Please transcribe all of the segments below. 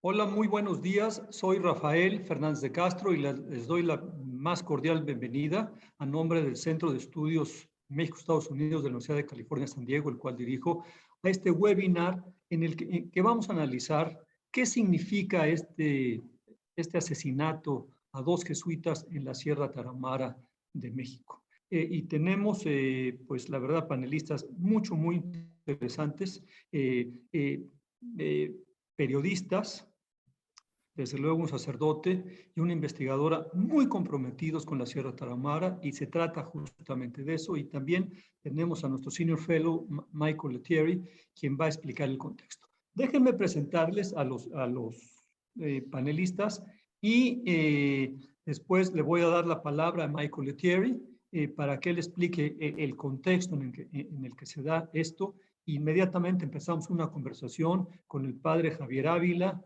Hola, muy buenos días. Soy Rafael Fernández de Castro y les doy la más cordial bienvenida a nombre del Centro de Estudios México-Estados Unidos de la Universidad de California, San Diego, el cual dirijo, a este webinar en el que vamos a analizar qué significa este asesinato a dos jesuitas en la Sierra Tarahumara de México. Y tenemos, pues la verdad, panelistas muy interesantes, periodistas, desde luego un sacerdote y una investigadora muy comprometidos con la Sierra Tarahumara, y se trata justamente de eso. Y también tenemos a nuestro senior fellow, Michael Lettieri, quien va a explicar el contexto. Déjenme presentarles a los panelistas y después le voy a dar la palabra a Michael Lettieri para que él explique el contexto en el que se da esto. Inmediatamente empezamos una conversación con el padre Javier Ávila,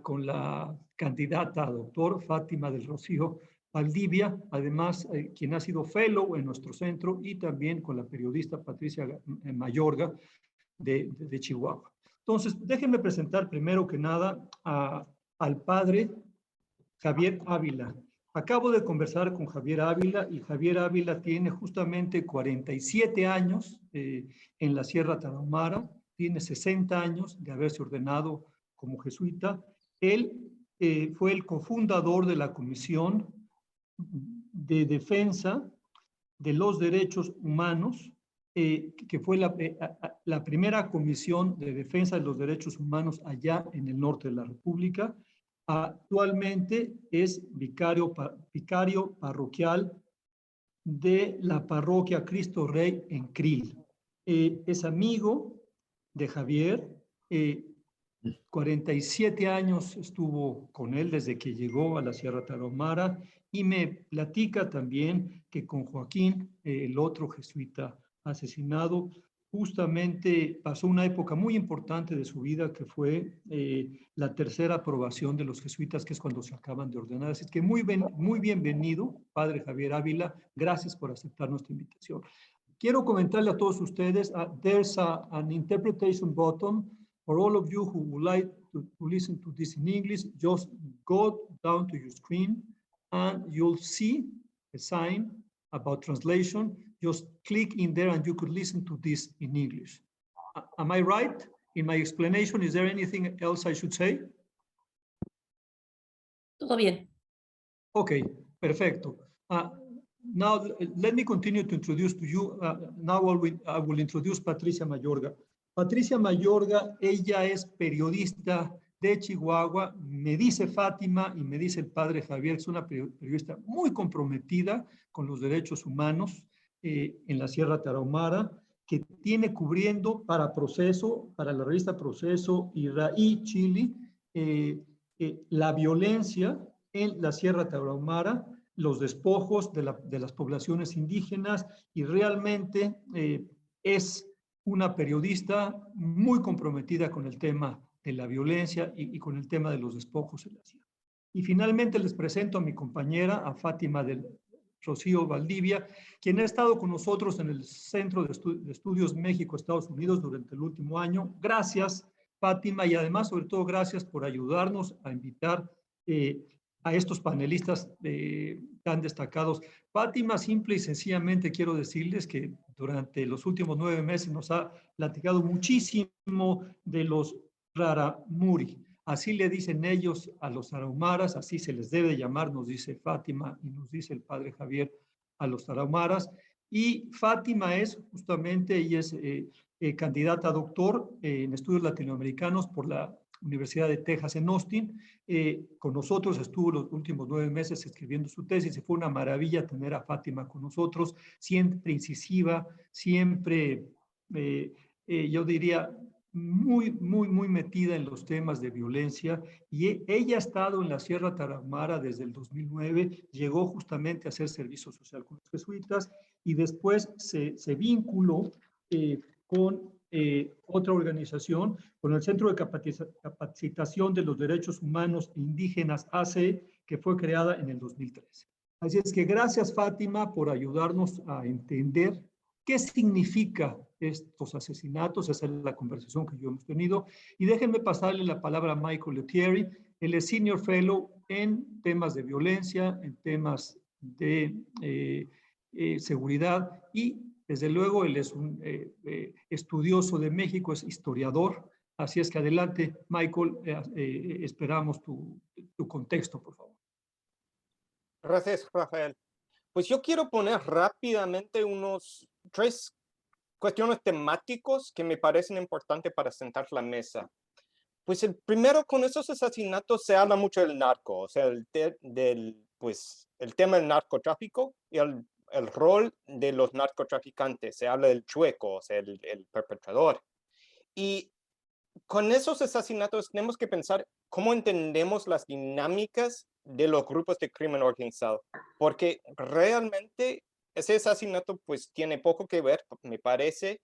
con la candidata a doctor Fátima del Rocío Valdivia, además quien ha sido fellow en nuestro centro, y también con la periodista Patricia Mayorga de Chihuahua. Entonces, déjenme presentar primero que nada al padre Javier Ávila. Acabo de conversar con Javier Ávila y Javier Ávila tiene justamente 47 años en la Sierra Tarahumara, tiene 60 años de haberse ordenado como jesuita. Él fue el cofundador de la Comisión de Defensa de los Derechos Humanos, que fue la primera comisión de defensa de los derechos humanos allá en el norte de la República. Actualmente es vicario parroquial de la parroquia Cristo Rey en Krill. Es amigo de Javier. 47 años estuvo con él desde que llegó a la Sierra Tarahumara, y me platica también que con Joaquín, el otro jesuita asesinado, justamente pasó una época muy importante de su vida, que fue la tercera aprobación de los jesuitas, que es cuando se acaban de ordenar. Así que muy bienvenido, padre Javier Ávila. Gracias por aceptar nuestra invitación. Quiero comentarle a todos ustedes, there's an interpretation button. For all of you who would like to listen to this in English, just go down to your screen and you'll see a sign about translation. Just click in there and you could listen to this in English. Am I right in my explanation? Is there anything else I should say? Todo bien. Okay, perfecto. Now, let me continue to introduce to you. Now I will introduce Patricia Mayorga. Patricia Mayorga, ella es periodista de Chihuahua. Me dice Fátima y me dice el padre Javier, es una periodista muy comprometida con los derechos humanos en la Sierra Tarahumara, que tiene cubriendo para Proceso, para la revista Proceso y Chile, la violencia en la Sierra Tarahumara, los despojos de las poblaciones indígenas, y realmente es una periodista muy comprometida con el tema de la violencia y con el tema de los despojos en la sierra. Y finalmente les presento a mi compañera, a Fátima del Rocío Valdivia, quien ha estado con nosotros en el Centro de Estudios México-Estados Unidos durante el último año. Gracias, Fátima, y además, sobre todo, gracias por ayudarnos a invitar a estos panelistas tan destacados. Fátima, simple y sencillamente quiero decirles que durante los últimos 9 meses nos ha platicado muchísimo de los raramuri. Así le dicen ellos a los tarahumaras, así se les debe llamar, nos dice Fátima y nos dice el padre Javier, a los tarahumaras. Y Fátima es justamente, ella es candidata a doctor en estudios latinoamericanos por la Universidad de Texas en Austin. Con nosotros estuvo los últimos 9 meses escribiendo su tesis, y fue una maravilla tener a Fátima con nosotros, siempre incisiva, siempre, yo diría, muy metida en los temas de violencia. Y ella ha estado en la Sierra Tarahumara desde el 2009, llegó justamente a hacer servicio social con los jesuitas, y después se vinculó con otra organización, con el Centro de Capacitación de los Derechos Humanos Indígenas, AC, que fue creada en el 2013. Así es que gracias, Fátima, por ayudarnos a entender qué significa estos asesinatos. Esa es la conversación que yo hemos tenido. Y déjenme pasarle la palabra a Michael Lettieri. Él es Senior Fellow en temas de violencia, en temas de seguridad y, desde luego, él es un estudioso de México, es historiador. Así es que adelante, Michael, esperamos tu contexto, por favor. Gracias, Rafael. Pues yo quiero poner rápidamente unos 3 cuestiones temáticos que me parecen importantes para sentar la mesa. Pues el primero, con esos asesinatos se habla mucho del narco, o sea, el tema del narcotráfico y el rol de los narcotraficantes. Se habla del chueco, o sea, el perpetrador. Y con esos asesinatos tenemos que pensar cómo entendemos las dinámicas de los grupos de crimen organizado, porque realmente ese asesinato pues tiene poco que ver, me parece,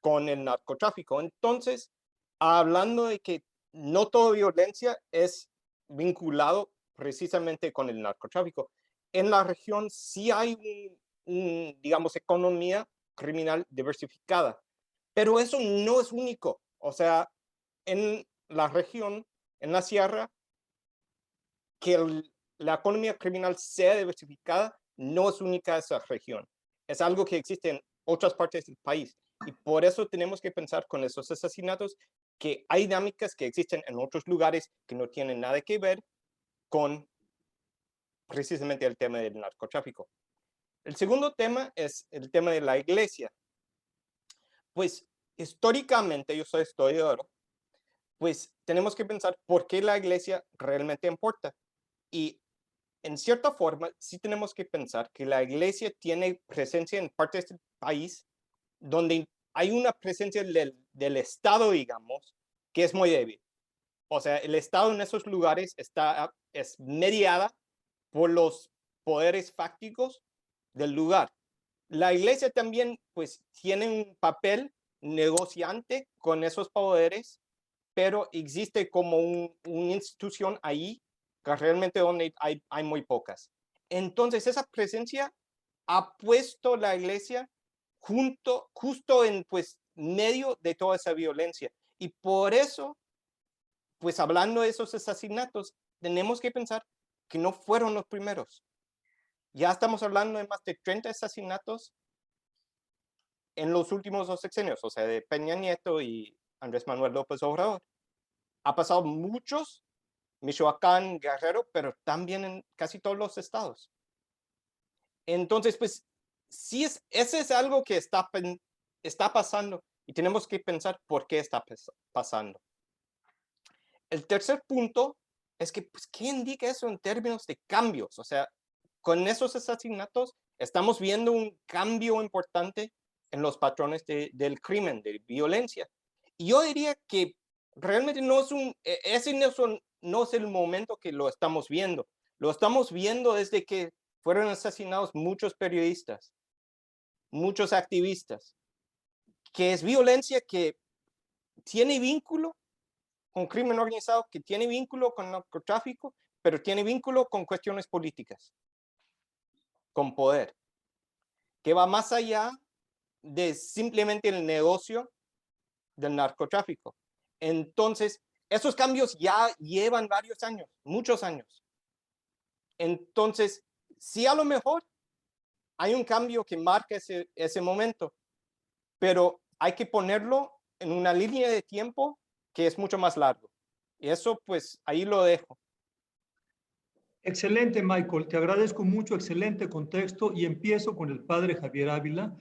con el narcotráfico. Entonces, hablando de que no toda violencia es vinculado precisamente con el narcotráfico, en la región sí hay digamos, economía criminal diversificada, pero eso no es único. O sea, en la región, en la sierra, que la economía criminal sea diversificada no es única a esa región. Es algo que existe en otras partes del país. Y por eso tenemos que pensar con esos asesinatos que hay dinámicas que existen en otros lugares que no tienen nada que ver con precisamente el tema del narcotráfico. El segundo tema es el tema de la iglesia. Pues históricamente, yo soy historiador, pues tenemos que pensar por qué la iglesia realmente importa. Y en cierta forma, sí tenemos que pensar que la iglesia tiene presencia en partes del país donde hay una presencia del Estado, digamos, que es muy débil. O sea, el Estado en esos lugares es mediada por los poderes fácticos del lugar. La iglesia también, pues, tiene un papel negociante con esos poderes, pero existe como una institución ahí que realmente donde hay muy pocas. Entonces, esa presencia ha puesto la iglesia justo en pues medio de toda esa violencia. Y por eso, pues hablando de esos asesinatos, tenemos que pensar que no fueron los primeros. Ya estamos hablando de más de 30 asesinatos en los últimos 2 sexenios, o sea, de Peña Nieto y Andrés Manuel López Obrador. Ha pasado muchos, Michoacán, Guerrero, pero también en casi todos los estados. Entonces, pues, sí ese es algo que está pasando y tenemos que pensar por qué está pasando. El tercer punto es que, pues, ¿qué indica eso en términos de cambios? O sea, con esos asesinatos estamos viendo un cambio importante en los patrones del crimen, de violencia. Y yo diría que realmente ese no es el momento que lo estamos viendo. Lo estamos viendo desde que fueron asesinados muchos periodistas, muchos activistas, que es violencia que tiene vínculo con crimen organizado, que tiene vínculo con narcotráfico, pero tiene vínculo con cuestiones políticas, con poder, que va más allá de simplemente el negocio del narcotráfico. Entonces, esos cambios ya llevan varios años, muchos años. Entonces, sí, a lo mejor hay un cambio que marca ese momento, pero hay que ponerlo en una línea de tiempo que es mucho más largo. Y eso, pues, ahí lo dejo. Excelente, Michael. Te agradezco mucho, excelente contexto y empiezo con el padre Javier Ávila.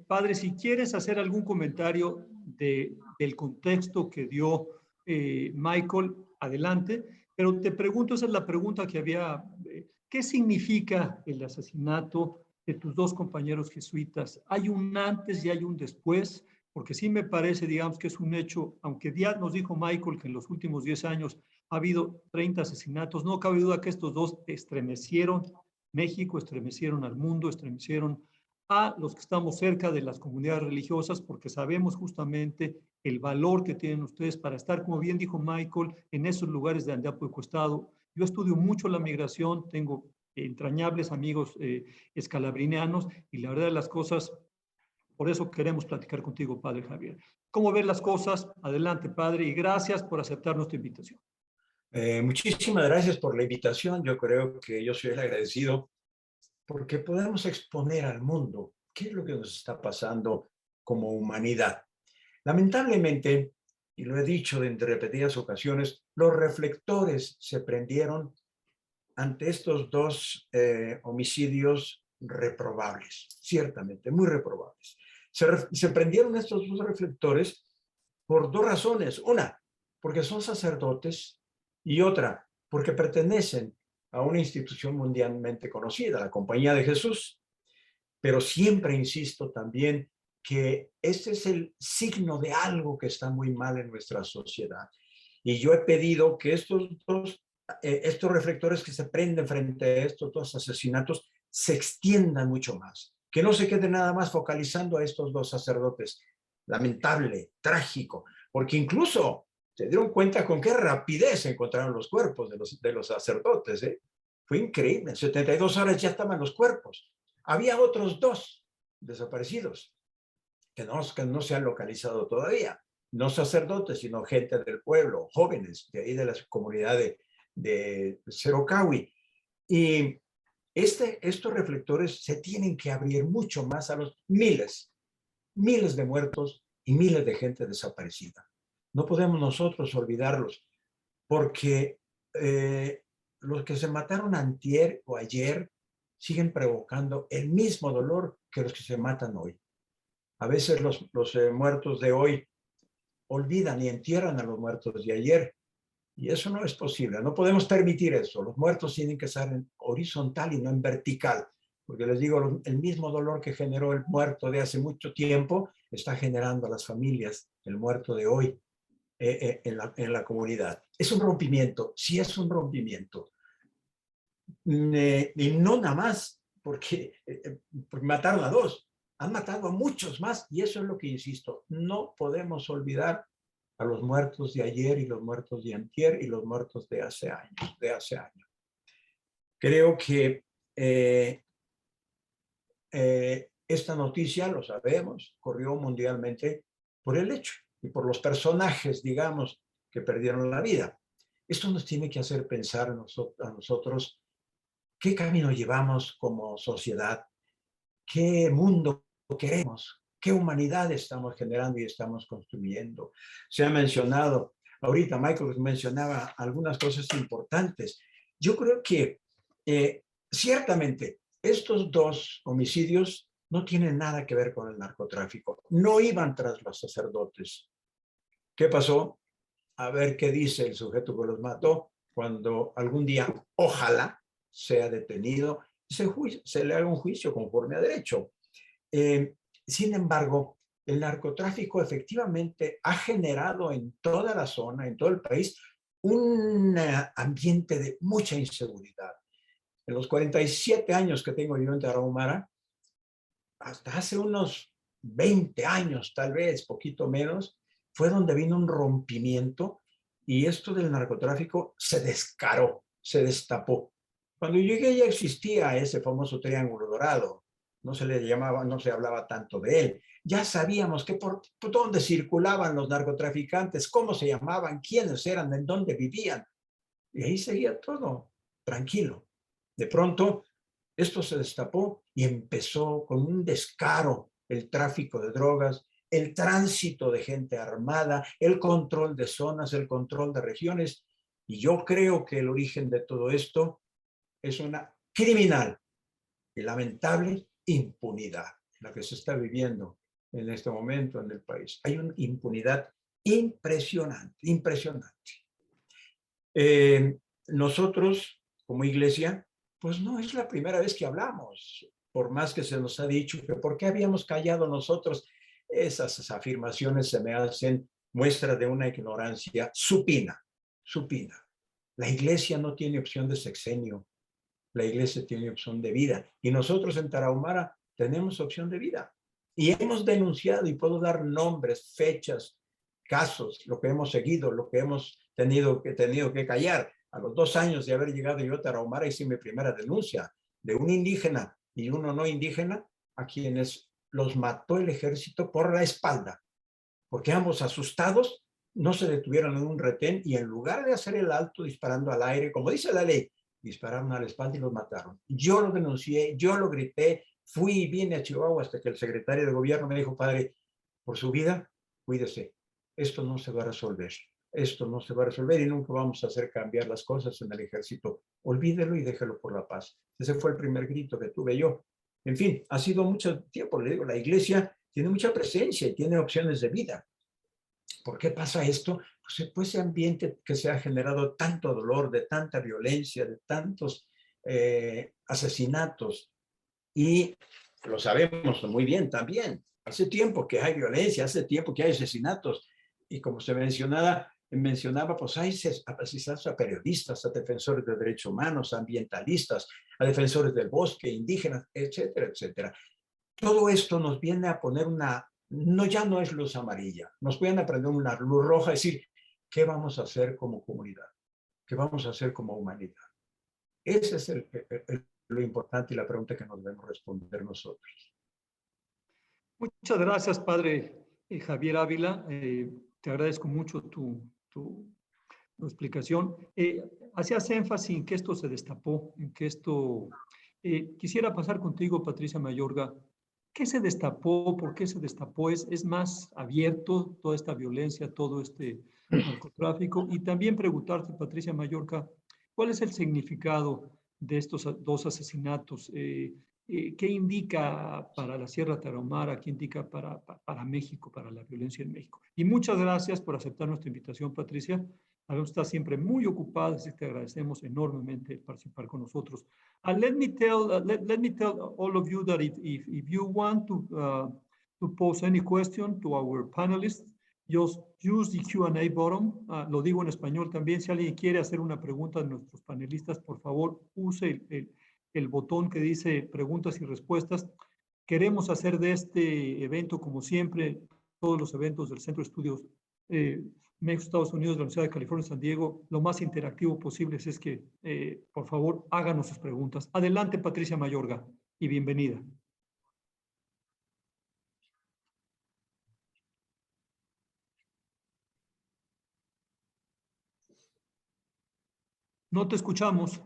Padre, si quieres hacer algún comentario del contexto que dio Michael, adelante. Pero te pregunto, esa es la pregunta que había, ¿qué significa el asesinato de tus 2 compañeros jesuitas? ¿Hay un antes y hay un después? Porque sí me parece, digamos, que es un hecho, aunque ya nos dijo Michael que en los últimos 10 años ha habido 30 asesinatos. No cabe duda que estos 2 estremecieron México, estremecieron al mundo, estremecieron a los que estamos cerca de las comunidades religiosas, porque sabemos justamente el valor que tienen ustedes para estar, como bien dijo Michael, en esos lugares de Andapo y Costado. Yo estudio mucho la migración, tengo entrañables amigos escalabrinianos y la verdad de las cosas, Por eso queremos platicar contigo, Padre Javier. ¿Cómo ves las cosas? Adelante, Padre, y gracias por aceptar nuestra invitación. Muchísimas gracias por la invitación. Yo creo que yo soy el agradecido porque podemos exponer al mundo qué es lo que nos está pasando como humanidad. Lamentablemente, y lo he dicho en repetidas ocasiones, los reflectores se prendieron ante estos dos homicidios reprobables, ciertamente, muy reprobables. Se prendieron estos dos reflectores por dos razones. Una, porque son sacerdotes, y otra, porque pertenecen a una institución mundialmente conocida, la Compañía de Jesús. Pero siempre insisto también que este es el signo de algo que está muy mal en nuestra sociedad. Y yo he pedido que estos reflectores que se prenden frente a estos dos asesinatos se extiendan mucho más, que no se quede nada más focalizando a estos dos sacerdotes. Lamentable, trágico, porque incluso se dieron cuenta con qué rapidez encontraron los cuerpos de los sacerdotes, ¿eh? Fue increíble, en 72 horas ya estaban los cuerpos. Había otros dos desaparecidos que no se han localizado todavía. No sacerdotes, sino gente del pueblo, jóvenes de ahí de la comunidad de Cerocahui. Y estos reflectores se tienen que abrir mucho más a los miles de muertos y miles de gente desaparecida. No podemos nosotros olvidarlos, porque los que se mataron antier o ayer siguen provocando el mismo dolor que los que se matan hoy. A veces los muertos de hoy olvidan y entierran a los muertos de ayer, y eso no es posible. No podemos permitir eso. Los muertos tienen que estar en horizontal y no en vertical, porque les digo, el mismo dolor que generó el muerto de hace mucho tiempo está generando a las familias el muerto de hoy en la comunidad. Es un rompimiento, sí es un rompimiento. Y no nada más porque mataron a dos, han matado a muchos más, y eso es lo que insisto, no podemos olvidar a los muertos de ayer y los muertos de antier y los muertos de hace años. Creo que esta noticia, lo sabemos, corrió mundialmente por el hecho y por los personajes, digamos, que perdieron la vida. Esto nos tiene que hacer pensar a nosotros qué camino llevamos como sociedad, qué mundo queremos, qué humanidad estamos generando y estamos construyendo. Se ha mencionado, ahorita Michael mencionaba algunas cosas importantes. Yo creo que ciertamente estos dos homicidios no tienen nada que ver con el narcotráfico. No iban tras los sacerdotes. ¿Qué pasó? A ver qué dice el sujeto que los mató cuando algún día, ojalá, sea detenido, se le haga un juicio conforme a derecho. Sin embargo, el narcotráfico efectivamente ha generado en toda la zona, en todo el país, un ambiente de mucha inseguridad. En los 47 años que tengo yo en Tarahumara, hasta hace unos 20 años, tal vez, poquito menos, fue donde vino un rompimiento y esto del narcotráfico se descaró, se destapó. Cuando llegué ya existía ese famoso Triángulo Dorado, no se le llamaba, no se hablaba tanto de él. Ya sabíamos que por dónde circulaban los narcotraficantes, cómo se llamaban, quiénes eran, en dónde vivían. Y ahí seguía todo tranquilo. De pronto, esto se destapó y empezó con un descaro el tráfico de drogas, el tránsito de gente armada, el control de zonas, el control de regiones. Y yo creo que el origen de todo esto es una criminal y lamentable impunidad, la que se está viviendo en este momento en el país. Hay una impunidad impresionante, impresionante. Nosotros, como iglesia, pues no es la primera vez que hablamos, por más que se nos ha dicho que por qué habíamos callado nosotros. Esas afirmaciones se me hacen muestra de una ignorancia supina, supina. La iglesia no tiene opción de sexenio, la iglesia tiene opción de vida, y nosotros en Tarahumara tenemos opción de vida. Y hemos denunciado, y puedo dar nombres, fechas, casos, lo que hemos seguido, lo que hemos tenido que callar. A los 2 años de haber llegado yo a Tarahumara hice mi primera denuncia de un indígena y uno no indígena a quienes los mató el ejército por la espalda, porque ambos asustados no se detuvieron en un retén y en lugar de hacer el alto disparando al aire, como dice la ley, dispararon a la espalda y los mataron. Yo lo denuncié, yo lo grité, fui y vine a Chihuahua hasta que el secretario de gobierno me dijo, padre, por su vida, cuídese, esto no se va a resolver. Esto no se va a resolver y nunca vamos a hacer cambiar las cosas en el ejército. Olvídelo y déjelo por la paz. Ese fue el primer grito que tuve yo. En fin, ha sido mucho tiempo, le digo, la iglesia tiene mucha presencia y tiene opciones de vida. ¿Por qué pasa esto? Pues ese ambiente que se ha generado tanto dolor, de tanta violencia, de tantos asesinatos, y lo sabemos muy bien también. Hace tiempo que hay violencia, hace tiempo que hay asesinatos, y como se mencionaba, pues hay asesinatos a periodistas, a defensores de derechos humanos, a ambientalistas, a defensores del bosque, indígenas, etcétera, etcétera. Todo esto nos viene a poner ya no es luz amarilla, nos viene a prender una luz roja, es decir, ¿qué vamos a hacer como comunidad? ¿Qué vamos a hacer como humanidad? Ese es lo importante y la pregunta que nos debemos responder nosotros. Muchas gracias, padre Javier Ávila. Te agradezco mucho tu explicación. Hacías énfasis en que esto se destapó, en que esto... quisiera pasar contigo, Patricia Mayorga. ¿Qué se destapó? ¿Por qué se destapó? ¿Es más abierto toda esta violencia, todo este narcotráfico? Y también preguntarte, Patricia Mayorga, ¿cuál es el significado de estos dos asesinatos? ¿Qué indica para la Sierra Tarahumara? ¿Qué indica para México, para la violencia en México? Y muchas gracias por aceptar nuestra invitación, Patricia. Sabemos que está siempre muy ocupada, así que te agradecemos enormemente participar con nosotros. Let me tell all of you that if you want to pose any question to our panelists, just use the Q&A button. Lo digo en español también. Si alguien quiere hacer una pregunta a nuestros panelistas, por favor, use el botón que dice preguntas y respuestas. Queremos hacer de este evento, como siempre, todos los eventos del Centro de Estudios México, Estados Unidos, de la Universidad de California, San Diego, lo más interactivo posible. Es que, por favor, háganos sus preguntas. Adelante, Patricia Mayorga, y bienvenida. No te escuchamos.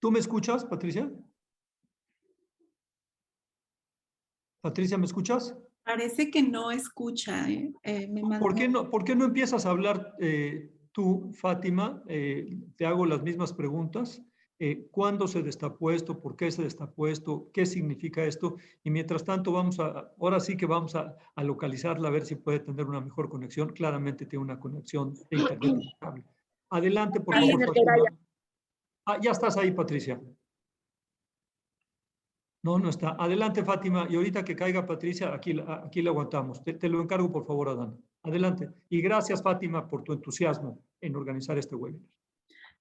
¿Tú me escuchas, Patricia? Patricia, ¿me escuchas? Parece que no escucha. ¿Por qué no empiezas a hablar tú, Fátima? Te hago las mismas preguntas. ¿Cuándo se destapó esto? ¿Por qué se destapó esto? ¿Qué significa esto? Y mientras tanto, ahora sí que vamos a localizarla, a ver si puede tener una mejor conexión. Claramente tiene una conexión de internet impecable. Adelante, por favor, Fátima. Ya estás ahí, Patricia. No, no está. Adelante, Fátima. Y ahorita que caiga Patricia, aquí la aguantamos. Te lo encargo, por favor, Adán. Adelante. Y gracias, Fátima, por tu entusiasmo en organizar este webinar.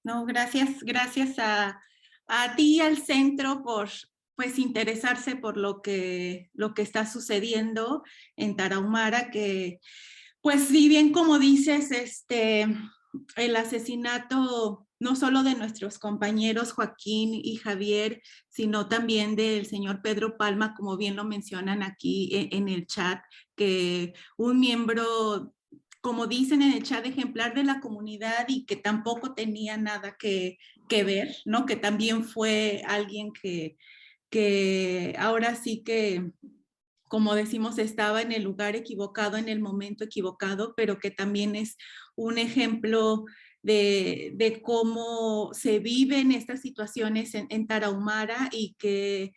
No, gracias a ti y al centro por pues interesarse por lo que está sucediendo en Tarahumara, que pues si bien como dices, el asesinato no solo de nuestros compañeros Joaquín y Javier, sino también del señor Pedro Palma, como bien lo mencionan aquí en el chat, que un miembro, como dicen en el chat, ejemplar de la comunidad y que tampoco tenía nada que ver, ¿no? Que también fue alguien que ahora sí que, como decimos, estaba en el lugar equivocado, en el momento equivocado, pero que también es un ejemplo de cómo se viven estas situaciones en Tarahumara y que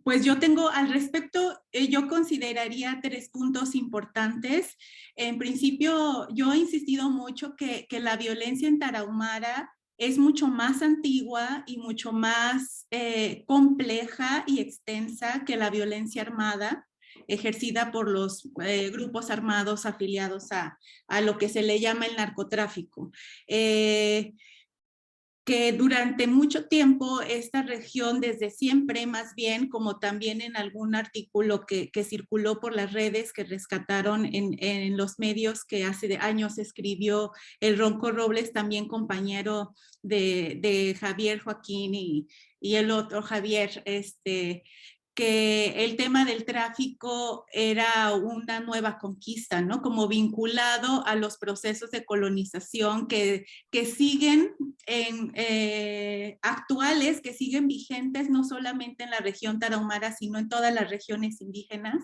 pues yo tengo al respecto, yo consideraría 3 puntos importantes. En principio, yo he insistido mucho que la violencia en Tarahumara es mucho más antigua y mucho más compleja y extensa que la violencia armada ejercida por los grupos armados afiliados a lo que se le llama el narcotráfico. que durante mucho tiempo esta región, desde siempre más bien, como también en algún artículo que circuló por las redes, que rescataron en los medios, que hace años escribió el Ronco Robles, también compañero de Javier Joaquín y el otro Javier, que el tema del tráfico era una nueva conquista, ¿no? Como vinculado a los procesos de colonización que siguen actuales, que siguen vigentes no solamente en la región tarahumara, sino en todas las regiones indígenas,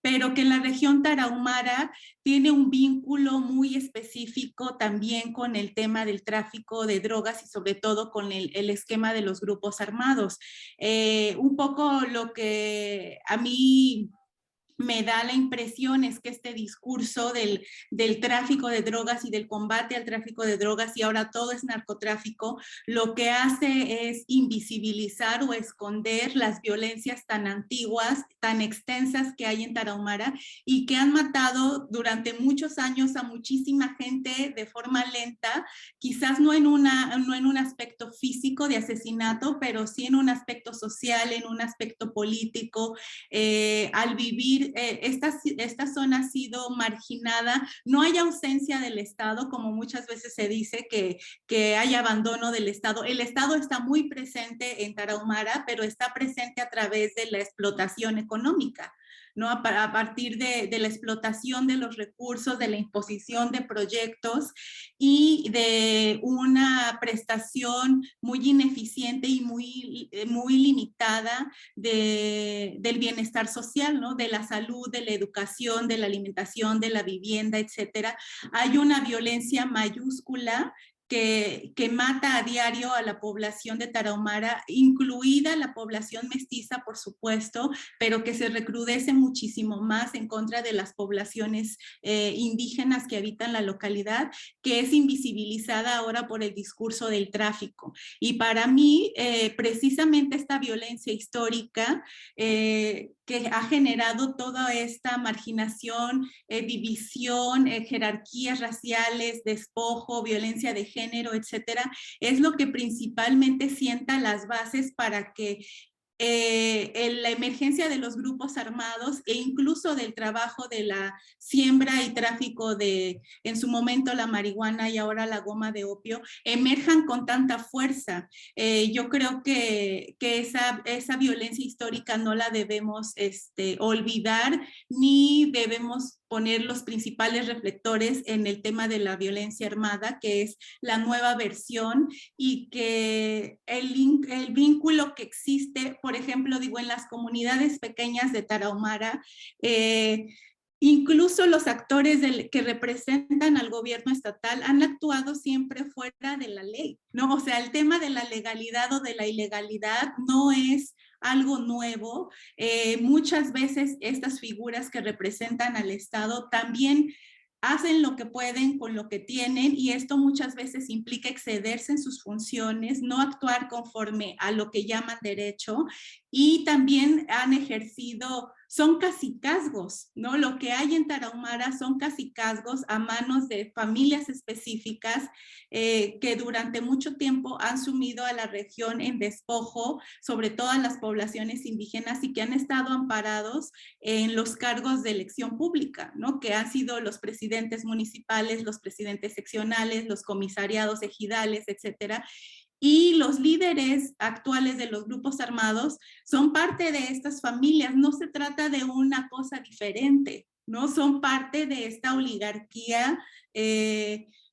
pero que la región tarahumara tiene un vínculo muy específico también con el tema del tráfico de drogas y sobre todo con el esquema de los grupos armados. Un poco lo que a mí me da la impresión es que este discurso del tráfico de drogas y del combate al tráfico de drogas, y ahora todo es narcotráfico, lo que hace es invisibilizar o esconder las violencias tan antiguas, tan extensas que hay en Tarahumara y que han matado durante muchos años a muchísima gente de forma lenta, quizás no en un aspecto físico de asesinato, pero sí en un aspecto social, en un aspecto político, al vivir esta zona ha sido marginada, no hay ausencia del Estado, como muchas veces se dice que hay abandono del Estado. El Estado está muy presente en Tarahumara, pero está presente a través de la explotación económica, ¿no? A partir de la explotación de los recursos, de la imposición de proyectos y de una prestación muy ineficiente y muy limitada del bienestar social, ¿no? De la salud, de la educación, de la alimentación, de la vivienda, etcétera. Hay una violencia mayúscula que mata a diario a la población de Tarahumara, incluida la población mestiza, por supuesto, pero que se recrudece muchísimo más en contra de las poblaciones indígenas que habitan la localidad, que es invisibilizada ahora por el discurso del tráfico. Y para mí, precisamente esta violencia histórica que ha generado toda esta marginación, división, jerarquías raciales, despojo, violencia de género, etcétera, es lo que principalmente sienta las bases para que la emergencia de los grupos armados e incluso del trabajo de la siembra y tráfico de, en su momento, la marihuana y ahora la goma de opio, emerjan con tanta fuerza. Yo creo que esa violencia histórica no la debemos olvidar, ni debemos poner los principales reflectores en el tema de la violencia armada, que es la nueva versión, y que el vínculo que existe, por ejemplo, digo, en las comunidades pequeñas de Tarahumara, incluso los actores que representan al gobierno estatal han actuado siempre fuera de la ley, ¿no? O sea, el tema de la legalidad o de la ilegalidad no es algo nuevo. Muchas veces estas figuras que representan al Estado también hacen lo que pueden con lo que tienen, y esto muchas veces implica excederse en sus funciones, no actuar conforme a lo que llaman derecho, y también han ejercido, son cacicazgos, ¿no? Lo que hay en Tarahumara son cacicazgos a manos de familias específicas que durante mucho tiempo han sumido a la región en despojo, sobre todo a las poblaciones indígenas, y que han estado amparados en los cargos de elección pública, ¿no? Que han sido los presidentes municipales, los presidentes seccionales, los comisariados ejidales, etcétera. Y los líderes actuales de los grupos armados son parte de estas familias. No se trata de una cosa diferente, ¿no? Son parte de esta oligarquía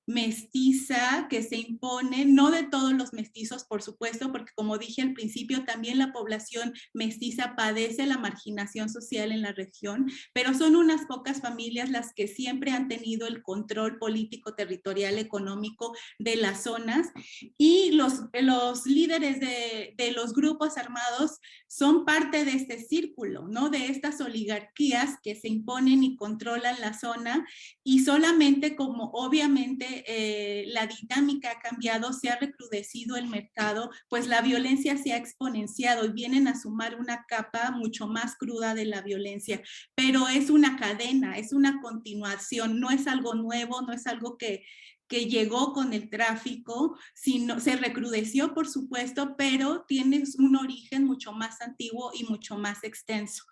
mestiza que se impone, no de todos los mestizos, por supuesto, porque como dije al principio, también la población mestiza padece la marginación social en la región, pero son unas pocas familias las que siempre han tenido el control político, territorial, económico de las zonas, y los líderes de los grupos armados son parte de este círculo, ¿no? De estas oligarquías que se imponen y controlan la zona, y solamente como obviamente la dinámica ha cambiado, se ha recrudecido el mercado, pues la violencia se ha exponenciado y vienen a sumar una capa mucho más cruda de la violencia, pero es una cadena, es una continuación, no es algo nuevo, no es algo que que llegó con el tráfico, sino se recrudeció, por supuesto, pero tiene un origen mucho más antiguo y mucho más extenso.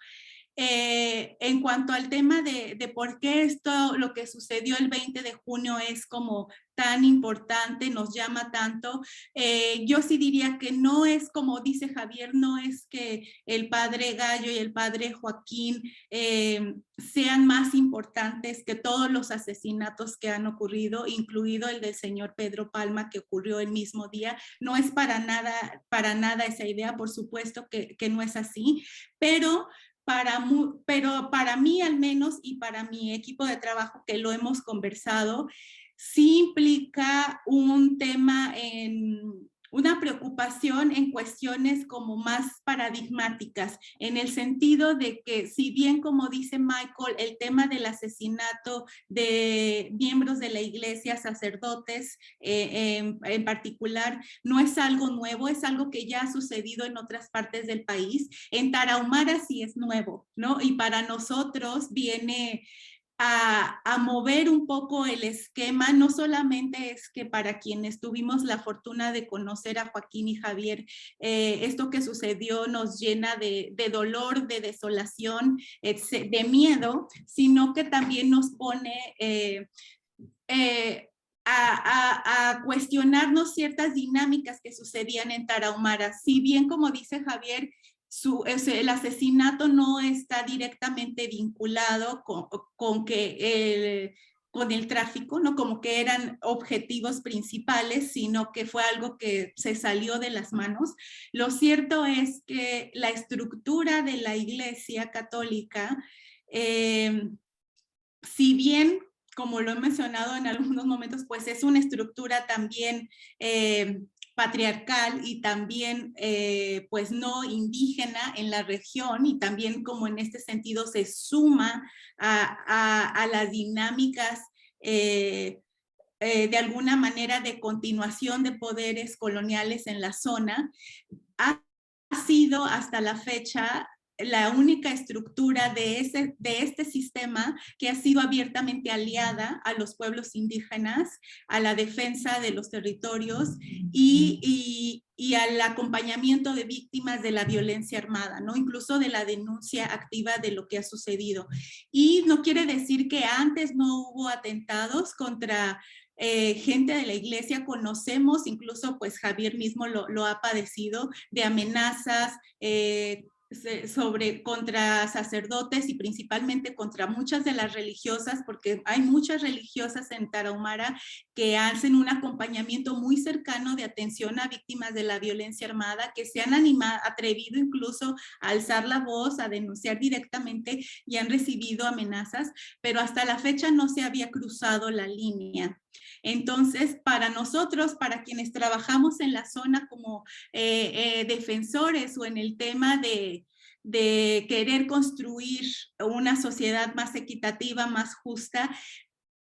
En cuanto al tema de por qué esto, lo que sucedió el 20 de junio es como tan importante, nos llama tanto, yo sí diría que no es como dice Javier, no es que el padre Gallo y el padre Joaquín sean más importantes que todos los asesinatos que han ocurrido, incluido el del señor Pedro Palma que ocurrió el mismo día. No es para nada esa idea, por supuesto que no es así, pero para mí al menos y para mi equipo de trabajo que lo hemos conversado, sí implica un tema una preocupación en cuestiones como más paradigmáticas, en el sentido de que si bien como dice Michael, el tema del asesinato de miembros de la iglesia, sacerdotes en particular, no es algo nuevo, es algo que ya ha sucedido en otras partes del país. En Tarahumara sí es nuevo, ¿no? Y para nosotros viene a mover un poco el esquema. No solamente es que para quienes tuvimos la fortuna de conocer a Joaquín y Javier, esto que sucedió nos llena de dolor, de desolación, de miedo, sino que también nos pone a cuestionarnos ciertas dinámicas que sucedían en Tarahumara. Si bien, como dice Javier, el asesinato no está directamente vinculado con el tráfico, no como que eran objetivos principales, sino que fue algo que se salió de las manos. Lo cierto es que la estructura de la Iglesia Católica, si bien, como lo he mencionado en algunos momentos, pues es una estructura también patriarcal y también pues no indígena en la región, y también como en este sentido se suma a las dinámicas de alguna manera de continuación de poderes coloniales en la zona, ha sido hasta la fecha la única estructura de este sistema que ha sido abiertamente aliada a los pueblos indígenas, a la defensa de los territorios y al acompañamiento de víctimas de la violencia armada, ¿no? Incluso de la denuncia activa de lo que ha sucedido. Y no quiere decir que antes no hubo atentados contra gente de la iglesia. Conocemos, incluso pues Javier mismo lo ha padecido, de amenazas contra sacerdotes y principalmente contra muchas de las religiosas, porque hay muchas religiosas en Tarahumara que hacen un acompañamiento muy cercano de atención a víctimas de la violencia armada, que se han atrevido incluso a alzar la voz, a denunciar directamente y han recibido amenazas, pero hasta la fecha no se había cruzado la línea. Entonces, para nosotros, para quienes trabajamos en la zona como defensores o en el tema de querer construir una sociedad más equitativa, más justa,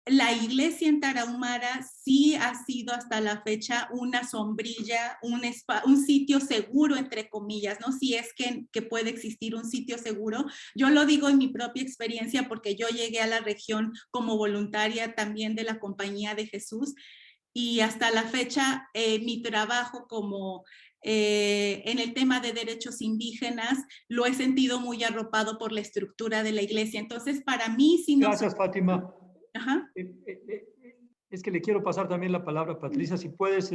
la iglesia en Tarahumara sí ha sido hasta la fecha una sombrilla, un sitio seguro, entre comillas, ¿no? Si es que puede existir un sitio seguro. Yo lo digo en mi propia experiencia porque yo llegué a la región como voluntaria también de la Compañía de Jesús, y hasta la fecha mi trabajo como en el tema de derechos indígenas lo he sentido muy arropado por la estructura de la iglesia. Entonces, para mí sí no... Gracias, Fátima. Ajá. Es que le quiero pasar también la palabra a Patricia, si puedes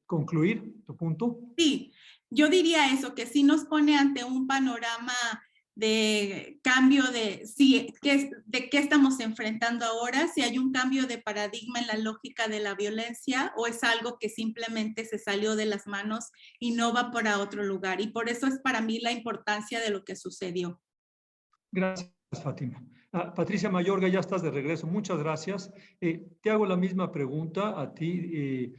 concluir tu punto. Sí, yo diría eso, que sí nos pone ante un panorama de cambio de qué estamos enfrentando ahora, si hay un cambio de paradigma en la lógica de la violencia o es algo que simplemente se salió de las manos y no va para otro lugar. Y por eso es para mí la importancia de lo que sucedió. Gracias, Fátima. Patricia Mayorga, ya estás de regreso. Muchas gracias. Te hago la misma pregunta a ti.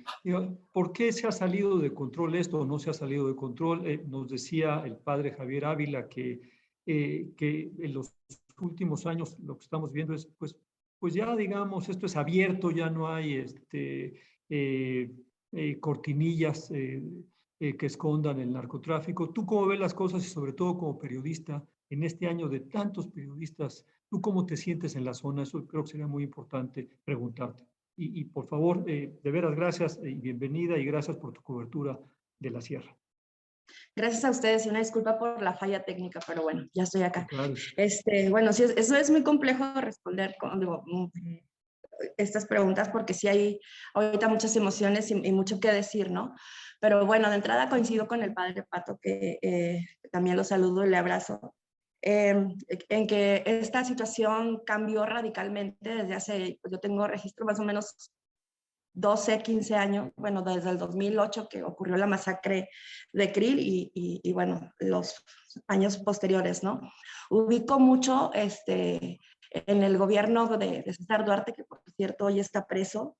¿Por qué se ha salido de control esto o no se ha salido de control? Nos decía el padre Javier Ávila que en los últimos años lo que estamos viendo es, pues ya digamos, esto es abierto, ya no hay cortinillas que escondan el narcotráfico. ¿Tú cómo ves las cosas y sobre todo como periodista en este año de tantos periodistas? ¿Tú cómo te sientes en la zona? Eso creo que sería muy importante preguntarte. y por favor, de veras, gracias y bienvenida y gracias por tu cobertura de la sierra. Gracias a ustedes y una disculpa por la falla técnica, pero bueno, ya estoy acá. Claro. Bueno, sí, eso es muy complejo responder estas preguntas porque sí hay ahorita muchas emociones y mucho que decir, ¿no? Pero bueno, de entrada coincido con el padre Pato, que también lo saludo y le abrazo, en que esta situación cambió radicalmente desde hace, yo tengo registro más o menos 12, 15 años, bueno, desde el 2008 que ocurrió la masacre de Krill y bueno, los años posteriores, ¿no? Ubico mucho en el gobierno de César Duarte, que por cierto hoy está preso,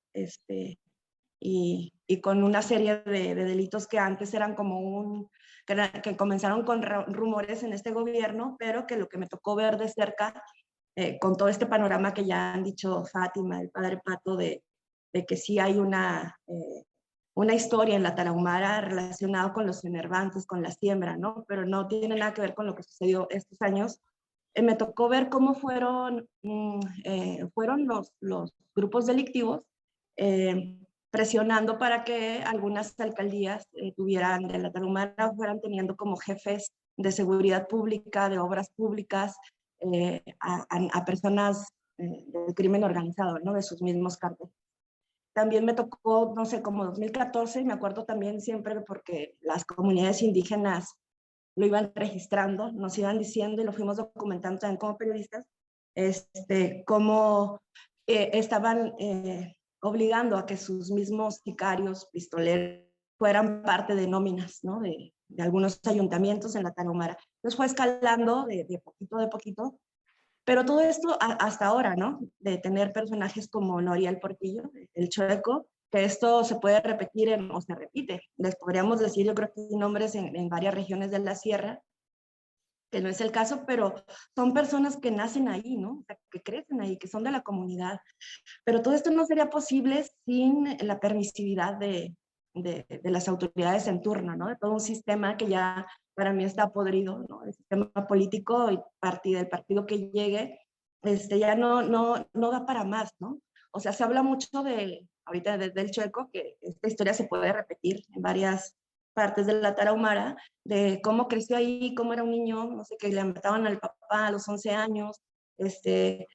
y con una serie de delitos que antes eran como que comenzaron con rumores en este gobierno, pero que lo que me tocó ver de cerca, con todo este panorama que ya han dicho Fátima, el padre Pato, de que sí hay una historia en la Tarahumara relacionada con los enervantes, con la siembra, ¿no? Pero no tiene nada que ver con lo que sucedió estos años. Me tocó ver cómo fueron los grupos delictivos presionando para que algunas alcaldías tuvieran de la Tarahumara, fueran teniendo como jefes de seguridad pública, de obras públicas, a personas del crimen organizado, ¿no? De sus mismos cargos. También me tocó, no sé, como 2014, me acuerdo también siempre porque las comunidades indígenas lo iban registrando, nos iban diciendo y lo fuimos documentando también como periodistas, cómo estaban obligando a que sus mismos sicarios, pistoleros, fueran parte de nóminas, ¿no? De algunos ayuntamientos en la Tarahumara. Entonces fue escalando de poquito, pero todo esto hasta ahora, ¿no? De tener personajes como Noriel Portillo, el Chueco, que esto se puede repetir o se repite. Les podríamos decir, yo creo que hay nombres en varias regiones de la sierra, que no es el caso, pero son personas que nacen ahí, ¿no? O sea, que crecen ahí, que son de la comunidad. Pero todo esto no sería posible sin la permisividad de las autoridades en turno, ¿no? De todo un sistema que ya para mí está podrido, ¿no? El sistema político y el partido que llegue, ya no da para más, ¿no? O sea, se habla mucho ahorita desde el Chueco, que esta historia se puede repetir en varias partes de la Tarahumara, de cómo creció ahí, cómo era un niño, no sé, que le mataban al papá a los 11 años, que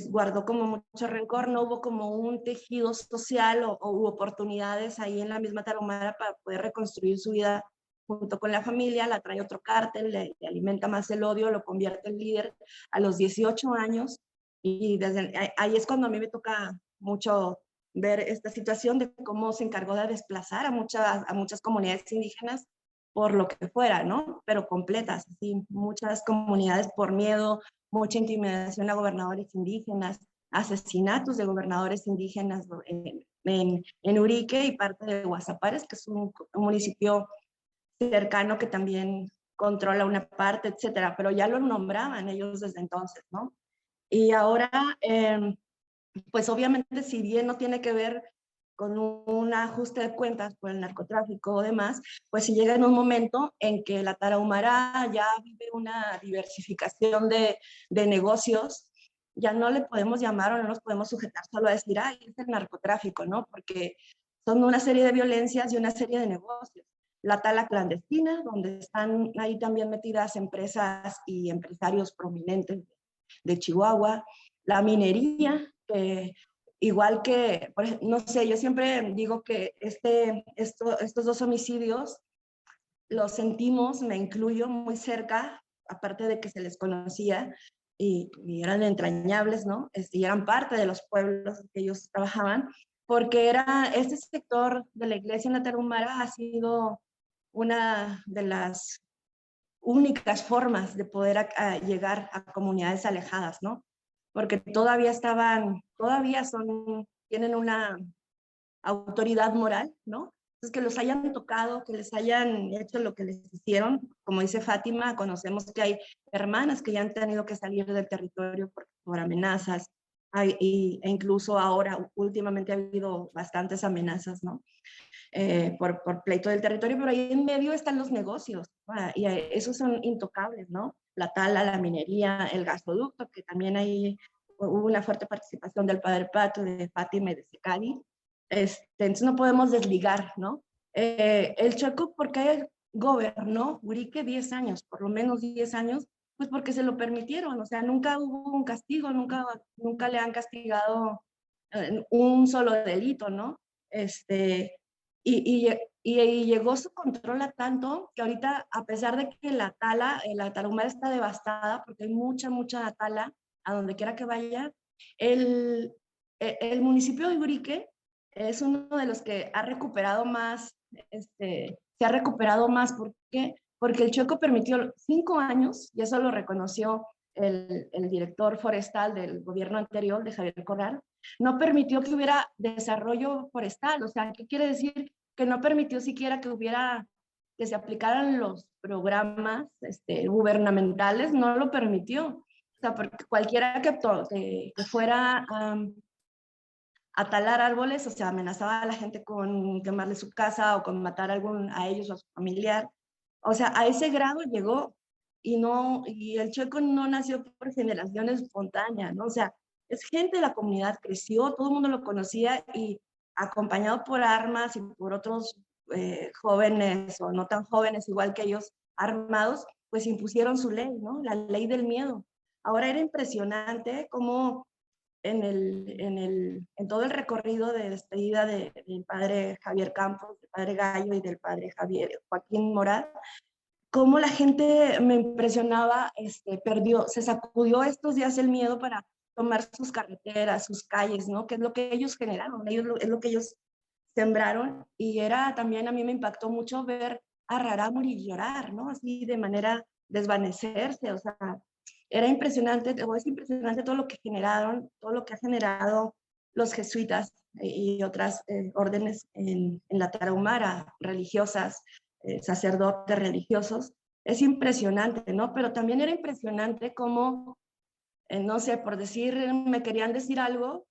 guardó como mucho rencor, no hubo como un tejido social o oportunidades ahí en la misma Tarahumara para poder reconstruir su vida junto con la familia, la trae otro cártel, le alimenta más el odio, lo convierte en líder a los 18 años y desde ahí es cuando a mí me toca mucho ver esta situación de cómo se encargó de desplazar a muchas comunidades indígenas por lo que fuera, ¿no? Pero completas, así, muchas comunidades por miedo, mucha intimidación a gobernadores indígenas, asesinatos de gobernadores indígenas en Urique y parte de Guasapares, que es un municipio cercano que también controla una parte, etcétera, pero ya lo nombraban ellos desde entonces, ¿no? Y ahora, pues obviamente, si bien no tiene que ver con un ajuste de cuentas por el narcotráfico o demás, pues si llega en un momento en que la Tarahumara ya vive una diversificación de negocios, ya no le podemos llamar o no nos podemos sujetar solo a decir, ay, es el narcotráfico, ¿no? Porque son una serie de violencias y una serie de negocios. La tala clandestina, donde están ahí también metidas empresas y empresarios prominentes de Chihuahua, la minería, igual que, no sé, yo siempre digo que estos dos homicidios los sentimos, me incluyo, muy cerca, aparte de que se les conocía y eran entrañables, ¿no? Y eran parte de los pueblos que ellos trabajaban, porque este sector de la iglesia en la Tarahumara ha sido una de las únicas formas de poder llegar a comunidades alejadas, ¿no? Porque tienen una autoridad moral, ¿no? Entonces, que los hayan tocado, que les hayan hecho lo que les hicieron, como dice Fátima, conocemos que hay hermanas que ya han tenido que salir del territorio por amenazas, e incluso ahora, últimamente ha habido bastantes amenazas, ¿no? Por pleito del territorio, pero ahí en medio están los negocios, y esos son intocables, ¿no? La tala, la minería, el gasoducto, que también ahí hubo una fuerte participación del padre Pato, de Fátima y de Secadi. Entonces no podemos desligar, ¿no? El Chueco, ¿por qué gobernó Urique 10 años, por lo menos 10 años? Pues porque se lo permitieron, o sea, nunca hubo un castigo, nunca le han castigado un solo delito, ¿no? Y llegó su control a tanto que ahorita, a pesar de que la Tarahumara está devastada, porque hay mucha tala a donde quiera que vaya, el municipio de Urique es uno de los que ha recuperado más, se ha recuperado más. ¿Por qué? Porque el Chueco permitió 5 años, y eso lo reconoció el director forestal del gobierno anterior, de Javier Corral, no permitió que hubiera desarrollo forestal. O sea, ¿qué quiere decir? Que no permitió siquiera que se aplicaran los programas gubernamentales, no lo permitió. O sea, porque cualquiera que fuera a talar árboles, o sea, amenazaba a la gente con quemarle su casa o con matar a ellos o a su familiar. O sea, a ese grado llegó, y el Chueco no nació por generación espontánea, ¿no? O sea, es gente de la comunidad, creció, todo el mundo lo conocía, y acompañado por armas y por otros jóvenes o no tan jóvenes, igual que ellos, armados, pues impusieron su ley, ¿no? La ley del miedo. Ahora era impresionante cómo en todo el recorrido de despedida del padre Javier Campos, del padre Gallo y del padre Joaquín Morat, cómo la gente, me impresionaba, se sacudió estos días el miedo para tomar sus carreteras, sus calles, ¿no? Que es lo que ellos generaron, es lo que ellos sembraron. Y también a mí me impactó mucho ver a Rarámuri llorar, ¿no? Así de manera desvanecerse, o sea, era impresionante, es impresionante todo lo que generaron, todo lo que ha generado los jesuitas y otras órdenes en la Tarahumara, religiosas, sacerdotes religiosos. Es impresionante, ¿no? Pero también era impresionante cómo, no sé, por decir, me querían decir algo,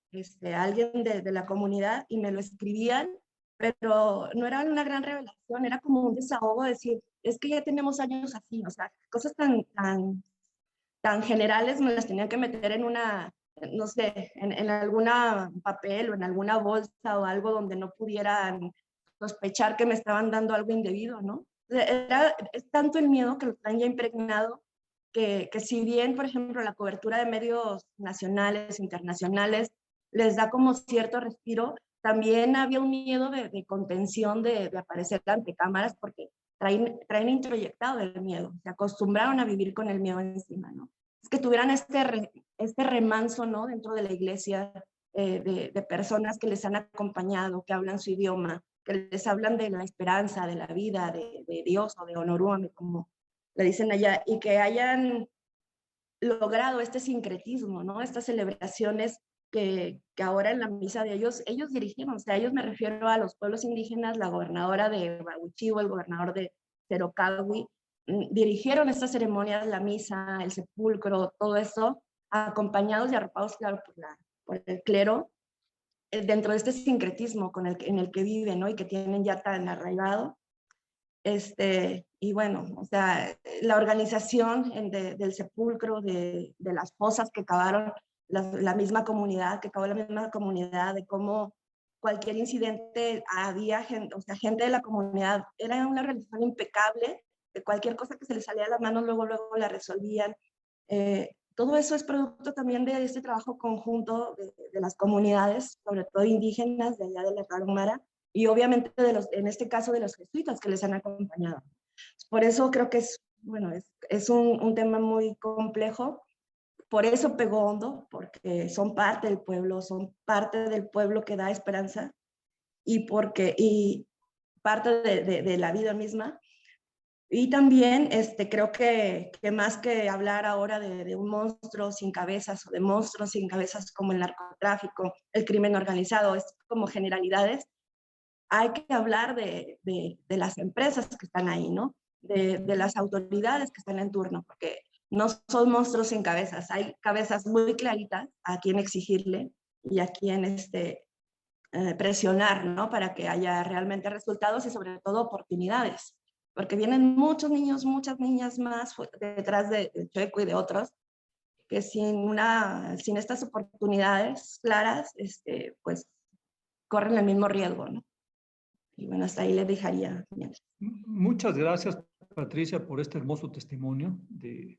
alguien de la comunidad, y me lo escribían, pero no era una gran revelación, era como un desahogo, decir, es que ya tenemos años así, o sea, cosas tan generales me las tenían que meter en una, no sé, en alguna papel o en alguna bolsa o algo donde no pudieran sospechar que me estaban dando algo indebido, ¿no? Es tanto el miedo que lo traen ya impregnado, que si bien, por ejemplo, la cobertura de medios nacionales, internacionales, les da como cierto respiro, también había un miedo de contención, de aparecer ante cámaras, porque traen introyectado el miedo, se acostumbraron a vivir con el miedo encima, ¿no? Es que tuvieran este remanso, ¿no? Dentro de la iglesia, de personas que les han acompañado, que hablan su idioma, que les hablan de la esperanza, de la vida, de Dios o de Onoruame, como le dicen allá, y que hayan logrado este sincretismo, ¿no? Estas celebraciones que ahora en la misa de ellos dirigieron. O sea, ellos, me refiero a los pueblos indígenas, la gobernadora de Baguchivo, el gobernador de Cerocahui, dirigieron estas ceremonias, la misa, el sepulcro, todo eso, acompañados y arropados, claro, por el clero, dentro de este sincretismo en el que viven, ¿no? Y que tienen ya tan arraigado. Y bueno, o sea, la organización del sepulcro, de las fosas que cavaron la misma comunidad, de cómo cualquier incidente había gente, o sea, gente de la comunidad, era una organización impecable, de cualquier cosa que se les salía de las manos, luego la resolvían. Todo eso es producto también de este trabajo conjunto de las comunidades, sobre todo indígenas de allá de la Tarahumara, y obviamente en este caso de los jesuitas que les han acompañado. Por eso creo que es un tema muy complejo, por eso pegó hondo, porque son parte del pueblo que da esperanza, y parte de la vida misma. Y también creo que más que hablar ahora de un monstruo sin cabezas o de monstruos sin cabezas como el narcotráfico, el crimen organizado, es como generalidades, hay que hablar de las empresas que están ahí, ¿no? De las autoridades que están en turno, porque no son monstruos sin cabezas, hay cabezas muy claritas a quien exigirle y a quien presionar, ¿no? Para que haya realmente resultados y sobre todo oportunidades. Porque vienen muchos niños, muchas niñas más detrás del Chueco y de otros, que sin estas oportunidades claras, pues corren el mismo riesgo, ¿no? Y bueno, hasta ahí les dejaría. Muchas gracias, Patricia, por este hermoso testimonio de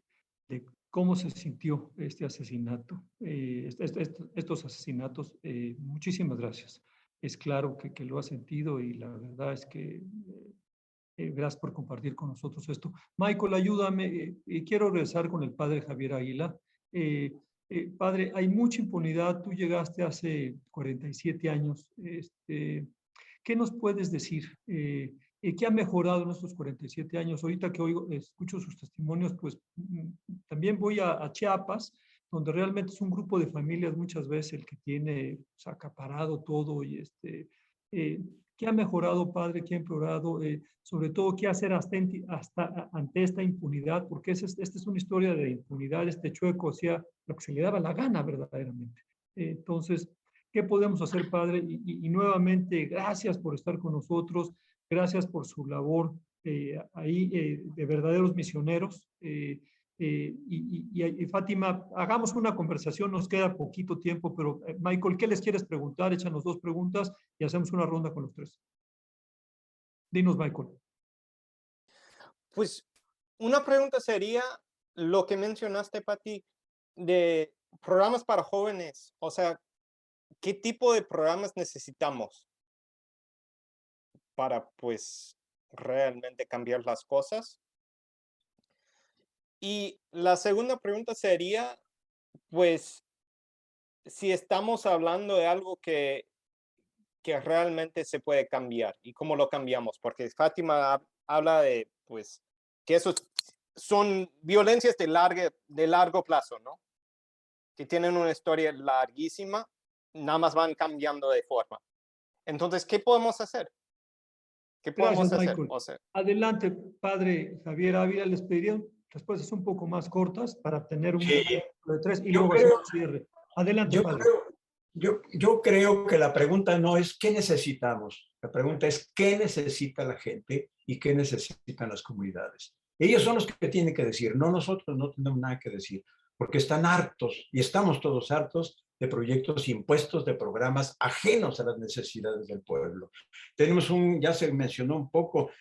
cómo se sintió este asesinato, estos asesinatos. Muchísimas gracias. Es claro que lo ha sentido y la verdad es que gracias por compartir con nosotros esto. Michael, ayúdame. Quiero regresar con el padre Javier Águila. Padre, hay mucha impunidad. Tú llegaste hace 47 años. ¿Qué nos puedes decir? ¿Qué ha mejorado en estos 47 años? Ahorita que escucho sus testimonios, pues también voy a Chiapas, donde realmente es un grupo de familias muchas veces el que tiene pues, acaparado todo y ¿qué ha mejorado, padre? ¿Qué ha empeorado? Sobre todo, ¿qué hacer ante esta impunidad? Porque esta es una historia de impunidad. Este Chueco hacía lo que se le daba la gana verdaderamente. Entonces, ¿qué podemos hacer, padre? Y nuevamente, gracias por estar con nosotros. Gracias por su labor ahí de verdaderos misioneros. Y Fátima, hagamos una conversación, nos queda poquito tiempo, pero Michael, ¿qué les quieres preguntar? Échanos 2 preguntas y hacemos una ronda con los 3. Dinos, Michael. Pues una pregunta sería lo que mencionaste, Pati, de programas para jóvenes. O sea, ¿qué tipo de programas necesitamos para, pues, realmente cambiar las cosas? Y la segunda pregunta sería, pues, si estamos hablando de algo que realmente se puede cambiar y cómo lo cambiamos, porque Fátima habla de, pues, que esos son violencias de largo plazo, ¿no? Que tienen una historia larguísima, nada más van cambiando de forma. Entonces, ¿qué podemos hacer? ¿Qué podemos Gracias, hacer? Michael. O sea, Adelante, padre Javier Ávila, les pediría respuestas un poco más cortas para tener un Sí, de 3 y yo luego creo, hacer un cierre. Adelante, yo padre. yo creo que la pregunta no es qué necesitamos, la pregunta es qué necesita la gente y qué necesitan las comunidades. Ellos son los que tienen que decir, no nosotros, no tenemos nada que decir, porque están hartos y estamos todos hartos de proyectos impuestos, de programas ajenos a las necesidades del pueblo. Tenemos ya se mencionó un poco,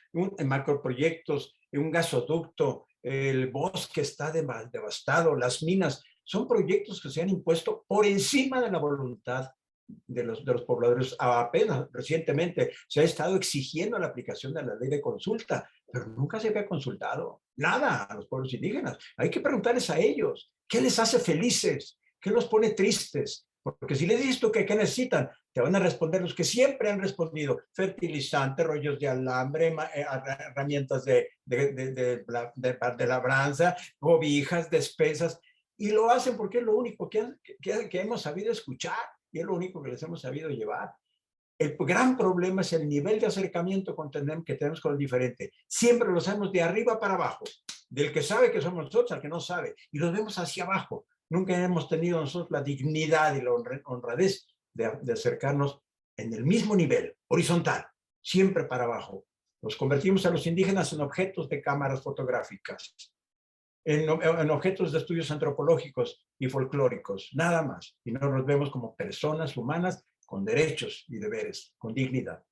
macroproyectos, un gasoducto, el bosque está devastado, las minas, son proyectos que se han impuesto por encima de la voluntad de los pobladores. Apenas recientemente se ha estado exigiendo la aplicación de la ley de consulta, pero nunca se había consultado nada a los pueblos indígenas. Hay que preguntarles a ellos, ¿qué les hace felices? ¿Qué los pone tristes? Porque si les dices tú que qué necesitan, te van a responder los que siempre han respondido: fertilizante, rollos de alambre, herramientas de labranza, cobijas, despensas. Y lo hacen porque es lo único que hemos sabido escuchar y es lo único que les hemos sabido llevar. El gran problema es el nivel de acercamiento que tenemos con el diferente. Siempre lo hacemos de arriba para abajo, del que sabe que somos nosotros al que no sabe, y los vemos hacia abajo. Nunca hemos tenido nosotros la dignidad y la honradez de acercarnos en el mismo nivel, horizontal, siempre para abajo. Nos convertimos a los indígenas en objetos de cámaras fotográficas, en objetos de estudios antropológicos y folclóricos, nada más. Y no nos vemos como personas humanas con derechos y deberes, con dignidad.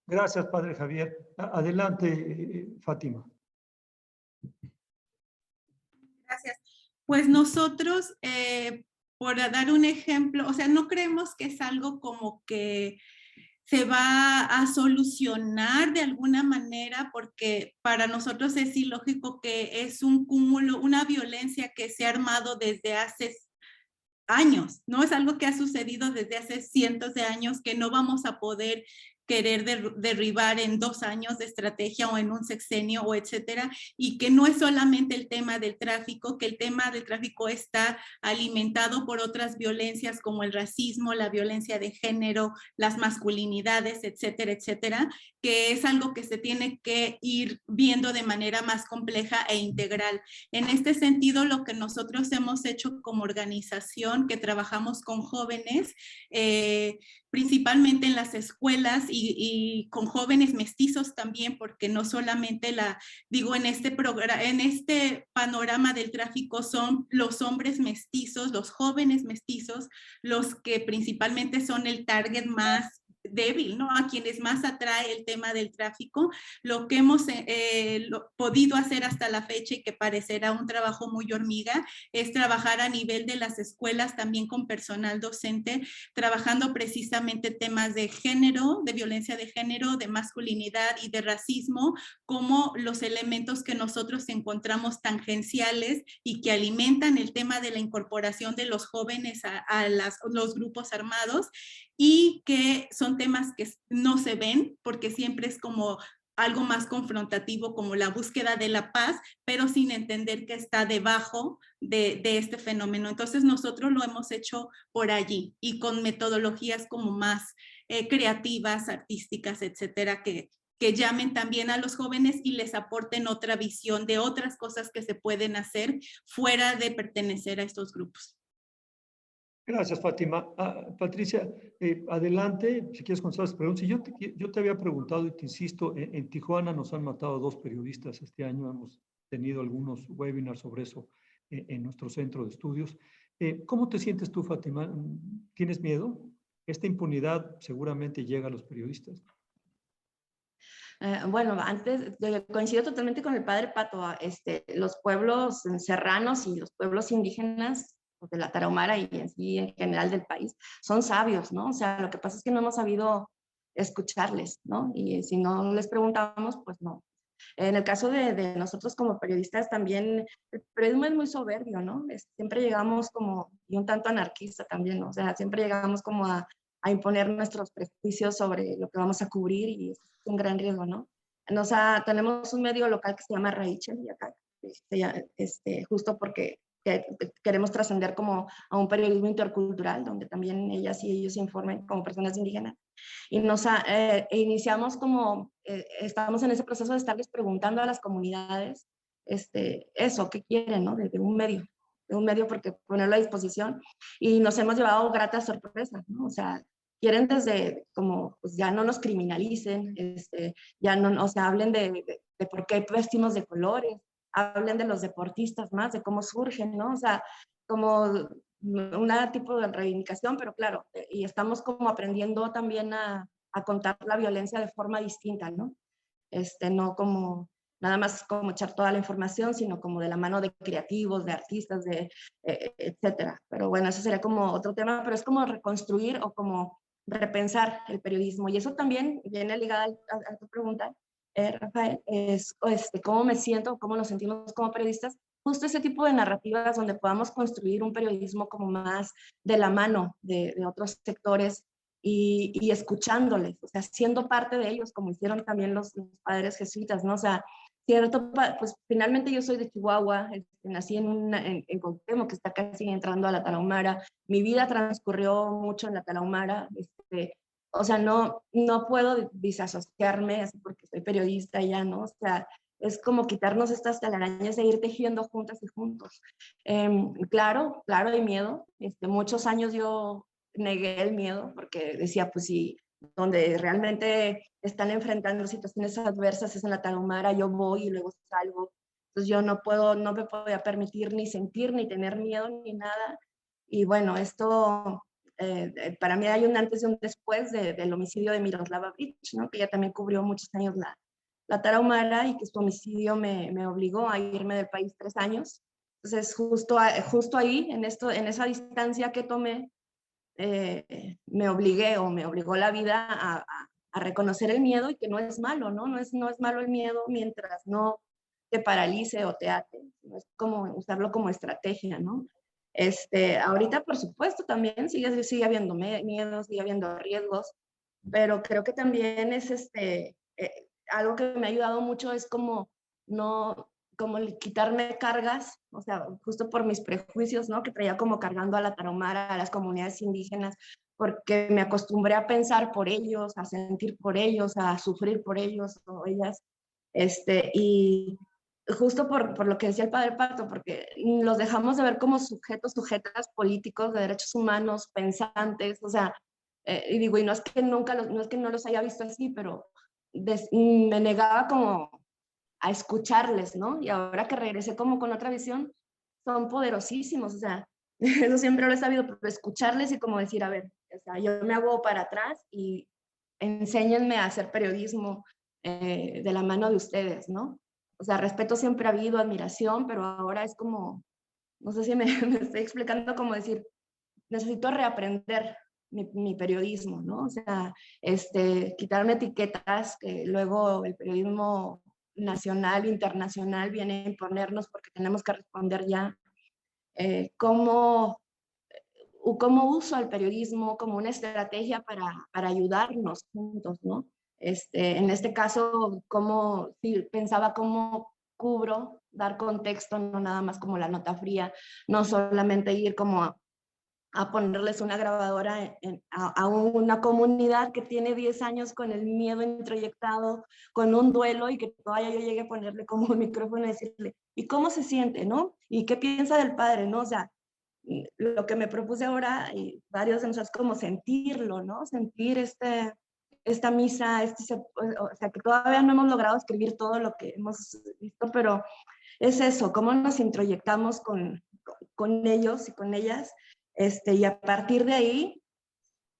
Gracias, padre Javier. Adelante, Fátima. Gracias. Pues nosotros, por dar un ejemplo, o sea, no creemos que es algo como que se va a solucionar de alguna manera, porque para nosotros es ilógico que es un cúmulo, una violencia que se ha armado desde hace años, ¿no? Es algo que ha sucedido desde hace cientos de años que no vamos a poder querer derribar en 2 años de estrategia o en un sexenio o etcétera, y que no es solamente el tema del tráfico, que el tema del tráfico está alimentado por otras violencias como el racismo, la violencia de género, las masculinidades, etcétera, etcétera, que es algo que se tiene que ir viendo de manera más compleja e integral. En este sentido, lo que nosotros hemos hecho como organización, que trabajamos con jóvenes, principalmente en las escuelas y con jóvenes mestizos también, porque no solamente en este panorama del tráfico son los hombres mestizos, los jóvenes mestizos, los que principalmente son el target más débil, ¿no? A quienes más atrae el tema del tráfico. Lo que hemos podido hacer hasta la fecha, y que parecerá un trabajo muy hormiga, es trabajar a nivel de las escuelas también con personal docente, trabajando precisamente temas de género, de violencia de género, de masculinidad y de racismo, como los elementos que nosotros encontramos tangenciales y que alimentan el tema de la incorporación de los jóvenes a los grupos armados, y que son temas que no se ven porque siempre es como algo más confrontativo, como la búsqueda de la paz, pero sin entender que está debajo de este fenómeno. Entonces nosotros lo hemos hecho por allí y con metodologías como más creativas, artísticas, etcétera, que llamen también a los jóvenes y les aporten otra visión de otras cosas que se pueden hacer fuera de pertenecer a estos grupos. Gracias, Fátima. Patricia, adelante, si quieres contestar las preguntas. Yo te había preguntado y te insisto, en Tijuana nos han matado 2 periodistas este año, hemos tenido algunos webinars sobre eso en nuestro centro de estudios. ¿Cómo te sientes tú, Fátima? ¿Tienes miedo? Esta impunidad seguramente llega a los periodistas. Bueno, antes coincido totalmente con el padre Pato. Los pueblos serranos y los pueblos indígenas de la Tarahumara y en general del país son sabios, ¿no? O sea, lo que pasa es que no hemos sabido escucharles, ¿no? Y si no les preguntamos, pues no. En el caso de nosotros como periodistas también, el periodismo es muy soberbio, ¿no? Siempre llegamos como, y un tanto anarquista también, ¿no? O sea, siempre llegamos como a imponer nuestros prejuicios sobre lo que vamos a cubrir, y es un gran riesgo, ¿no? O sea, tenemos un medio local que se llama Raichel, y acá, justo porque queremos trascender como a un periodismo intercultural, donde también ellas y ellos se informen como personas indígenas. Y iniciamos como, estamos en ese proceso de estarles preguntando a las comunidades, eso, ¿qué quieren, no? De un medio, porque ponerlo a disposición, y nos hemos llevado gratas sorpresas, ¿no? O sea, quieren desde como, pues ya no nos criminalicen, ya no, o sea, hablen de por qué vestimos de colores, hablen de los deportistas más, de cómo surgen, ¿no? O sea, como una tipo de reivindicación, pero claro, y estamos como aprendiendo también a contar la violencia de forma distinta, ¿no? No como nada más como echar toda la información, sino como de la mano de creativos, de artistas, etcétera. Pero bueno, eso sería como otro tema, pero es como reconstruir o como repensar el periodismo. Y eso también viene ligada a tu pregunta, Rafael, es cómo me siento, cómo nos sentimos como periodistas, justo ese tipo de narrativas donde podamos construir un periodismo como más de la mano de otros sectores y escuchándoles, o sea, siendo parte de ellos, como hicieron también los padres jesuitas, ¿no? O sea, cierto, pues finalmente yo soy de Chihuahua, nací en Cuauhtémoc, que está casi entrando a la Tarahumara, mi vida transcurrió mucho en la Tarahumara, o sea, no puedo disasociarme así porque soy periodista ya, ¿no? O sea, es como quitarnos estas telarañas e ir tejiendo juntas y juntos. Claro, hay miedo. Muchos años yo negué el miedo porque decía, pues sí, donde realmente están enfrentando situaciones adversas es en la Tarahumara, yo voy y luego salgo. Entonces yo no me podía permitir ni sentir, ni tener miedo, ni nada. Y bueno, esto... para mí hay un antes y un después del homicidio de Miroslava Breach, ¿no? Que ella también cubrió muchos años la Tarahumara, y que su homicidio me obligó a irme del país 3 años. Entonces, justo ahí, en esa distancia que tomé, me obligó la vida a reconocer el miedo, y que no es malo, ¿no? No es malo el miedo mientras no te paralice o te ate. No es como usarlo como estrategia, ¿no? Ahorita, por supuesto, también sigue habiendo miedo, sigue habiendo riesgos, pero creo que también es algo que me ha ayudado mucho es como quitarme cargas, o sea, justo por mis prejuicios, ¿no? Que traía como cargando a la Tarahumara, a las comunidades indígenas, porque me acostumbré a pensar por ellos, a sentir por ellos, a sufrir por ellos o ellas, y justo por lo que decía el padre Pato, porque los dejamos de ver como sujetas políticos de derechos humanos, pensantes, o sea, Y digo, y no es que nunca, no es que no los haya visto así, pero me negaba como a escucharles, ¿no? Y ahora que regresé como con otra visión, son poderosísimos, o sea, eso siempre lo he sabido, pero escucharles y como decir, a ver, o sea, yo me hago para atrás y enséñenme a hacer periodismo de la mano de ustedes, ¿no? O sea, respeto siempre ha habido, admiración, pero ahora es como, no sé si me estoy explicando, como decir, necesito reaprender mi periodismo, ¿no? O sea, quitarme etiquetas que luego el periodismo nacional, internacional viene a imponernos porque tenemos que responder ya. ¿Cómo uso el periodismo como una estrategia para ayudarnos juntos, ¿no? En este caso, pensaba cómo cubro, dar contexto, no nada más como la nota fría, no solamente ir como a ponerles una grabadora a una comunidad que tiene 10 años con el miedo introyectado, con un duelo, y que todavía yo llegue a ponerle como un micrófono y decirle, ¿y cómo se siente, no? ¿Y qué piensa del padre, no? O sea, lo que me propuse ahora, y varios de nosotros, es como sentirlo, ¿no? Sentir esta misa, o sea, que todavía no hemos logrado escribir todo lo que hemos visto, pero es eso, cómo nos introyectamos con ellos y con ellas, y a partir de ahí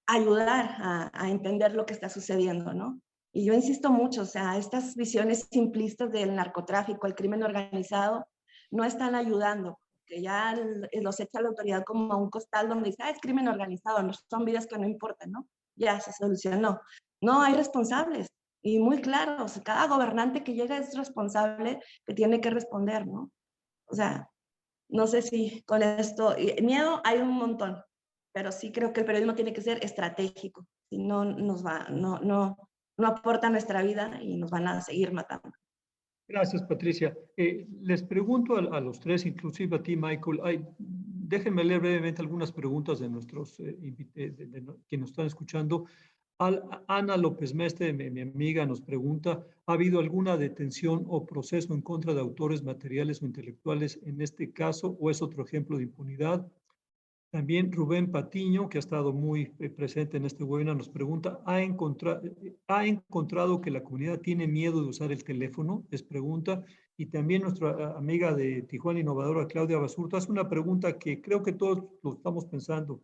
ayudar a entender lo que está sucediendo, ¿no? Y yo insisto mucho, o sea, estas visiones simplistas del narcotráfico, el crimen organizado, no están ayudando, que ya los echa la autoridad como a un costal donde dice, es crimen organizado, no son vidas que no importan, ¿no? Ya se solucionó. No, hay responsables, y muy claros, cada gobernante que llega es responsable, que tiene que responder, ¿no? O sea, no sé si con esto, miedo hay un montón, pero sí creo que el periodismo tiene que ser estratégico, si no no aporta a nuestra vida y nos van a seguir matando. Gracias, Patricia. Les pregunto a los tres, inclusive a ti, Michael. Déjenme leer brevemente algunas preguntas de nuestros que nos están escuchando. Ana López Mestre, mi amiga, nos pregunta, ¿ha habido alguna detención o proceso en contra de autores materiales o intelectuales en este caso, o es otro ejemplo de impunidad? También Rubén Patiño, que ha estado muy presente en este webinar, nos pregunta, ¿ha encontrado que la comunidad tiene miedo de usar el teléfono? Es pregunta. Y también nuestra amiga de Tijuana Innovadora, Claudia Basurto, hace una pregunta que creo que todos lo estamos pensando.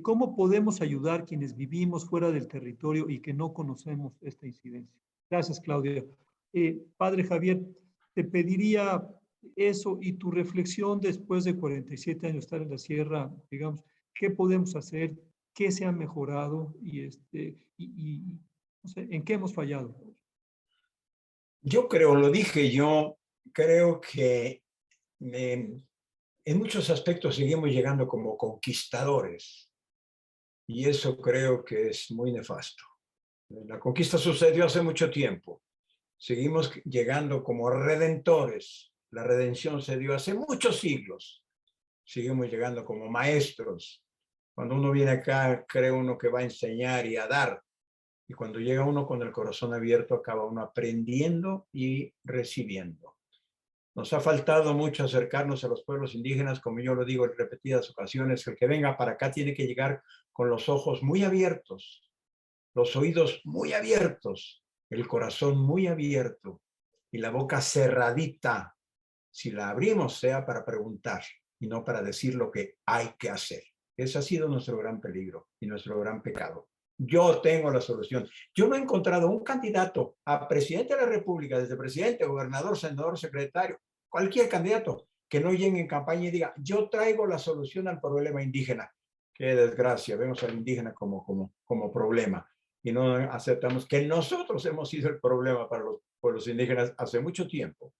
¿Cómo podemos ayudar quienes vivimos fuera del territorio y que no conocemos esta incidencia? Gracias, Claudia. Padre Javier, te pediría eso y tu reflexión después de 47 años estar en la sierra, digamos, ¿qué podemos hacer? ¿Qué se ha mejorado? No sé, ¿en qué hemos fallado? Yo creo, lo dije yo, creo que en muchos aspectos seguimos llegando como conquistadores, y eso creo que es muy nefasto. La conquista sucedió hace mucho tiempo. Seguimos llegando como redentores. La redención se dio hace muchos siglos. Seguimos llegando como maestros. Cuando uno viene acá, cree uno que va a enseñar y a dar. Y cuando llega uno con el corazón abierto, acaba uno aprendiendo y recibiendo. Nos ha faltado mucho acercarnos a los pueblos indígenas, como yo lo digo en repetidas ocasiones. El que venga para acá tiene que llegar con los ojos muy abiertos, los oídos muy abiertos, el corazón muy abierto y la boca cerradita. Si la abrimos, sea para preguntar y no para decir lo que hay que hacer. Ese ha sido nuestro gran peligro y nuestro gran pecado. Yo tengo la solución. Yo no he encontrado un candidato a presidente de la República, desde presidente, gobernador, senador, secretario, cualquier candidato que no llegue en campaña y diga, yo traigo la solución al problema indígena. Qué desgracia, vemos al indígena como problema y no aceptamos que nosotros hemos sido el problema para los pueblos indígenas hace mucho tiempo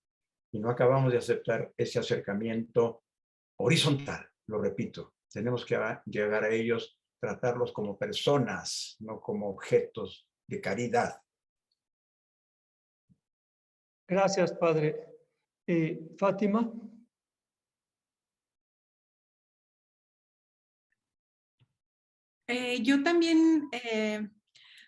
y no acabamos de aceptar ese acercamiento horizontal, lo repito. Tenemos que llegar a ellos, tratarlos como personas, no como objetos de caridad. Gracias, Padre. Fátima. Yo también,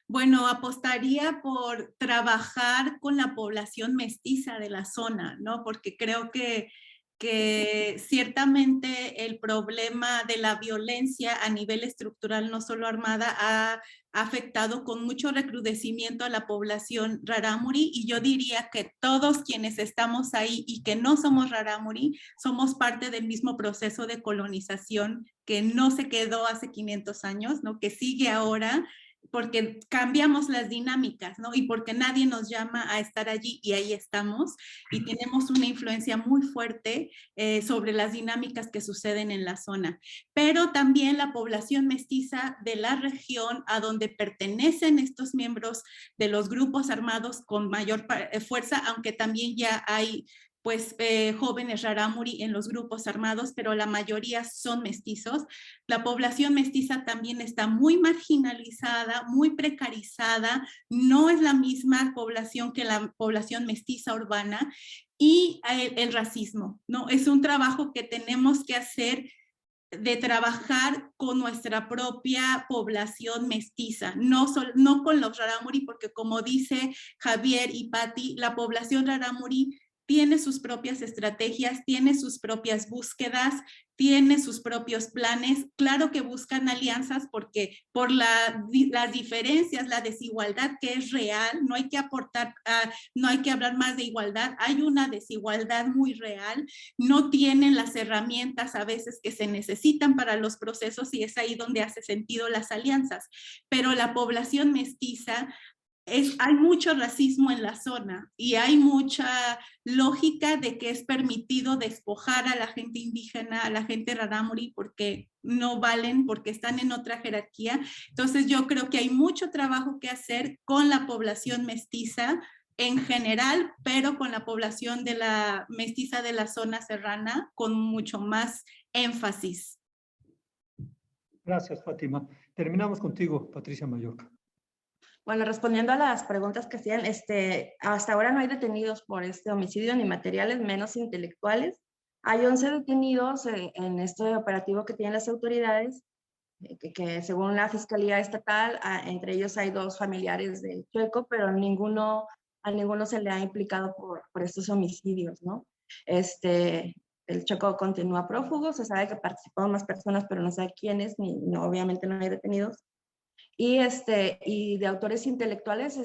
bueno, apostaría por trabajar con la población mestiza de la zona, ¿no? Porque creo que que ciertamente el problema de la violencia a nivel estructural, no solo armada, ha afectado con mucho recrudecimiento a la población rarámuri, y yo diría que todos quienes estamos ahí y que no somos rarámuri somos parte del mismo proceso de colonización que no se quedó hace 500 años, ¿no? Que sigue ahora, porque cambiamos las dinámicas, ¿no? Y porque nadie nos llama a estar allí y ahí estamos, y tenemos una influencia muy fuerte sobre las dinámicas que suceden en la zona. Pero también la población mestiza de la región a donde pertenecen estos miembros de los grupos armados con mayor fuerza, aunque también ya hay pues jóvenes rarámuri en los grupos armados, pero la mayoría son mestizos. La población mestiza también está muy marginalizada, muy precarizada, no es la misma población que la población mestiza urbana, y el racismo, ¿no? Es un trabajo que tenemos que hacer, de trabajar con nuestra propia población mestiza, no con los rarámuri, porque como dice Javier y Patti, la población rarámuri tiene sus propias estrategias, tiene sus propias búsquedas, tiene sus propios planes. Claro que buscan alianzas porque por las diferencias, la desigualdad que es real, no hay que aportar, no hay que hablar más de igualdad, hay una desigualdad muy real, no tienen las herramientas a veces que se necesitan para los procesos, y es ahí donde hace sentido las alianzas. Pero la población mestiza, hay mucho racismo en la zona y hay mucha lógica de que es permitido despojar a la gente indígena, a la gente rarámuri, porque no valen, porque están en otra jerarquía. Entonces yo creo que hay mucho trabajo que hacer con la población mestiza en general, pero con la población de la mestiza de la zona serrana con mucho más énfasis. Gracias, Fátima. Terminamos contigo, Patricia Mallorca. Bueno, respondiendo a las preguntas que hacían, hasta ahora no hay detenidos por este homicidio, ni materiales, menos intelectuales. Hay 11 detenidos en este operativo que tienen las autoridades, que según la Fiscalía Estatal, entre ellos hay 2 familiares del Chueco, pero a ninguno se le ha implicado por estos homicidios, ¿no? El Chueco continúa prófugo, se sabe que participaron más personas, pero no se sabe quiénes, obviamente no hay detenidos. Y de autores intelectuales,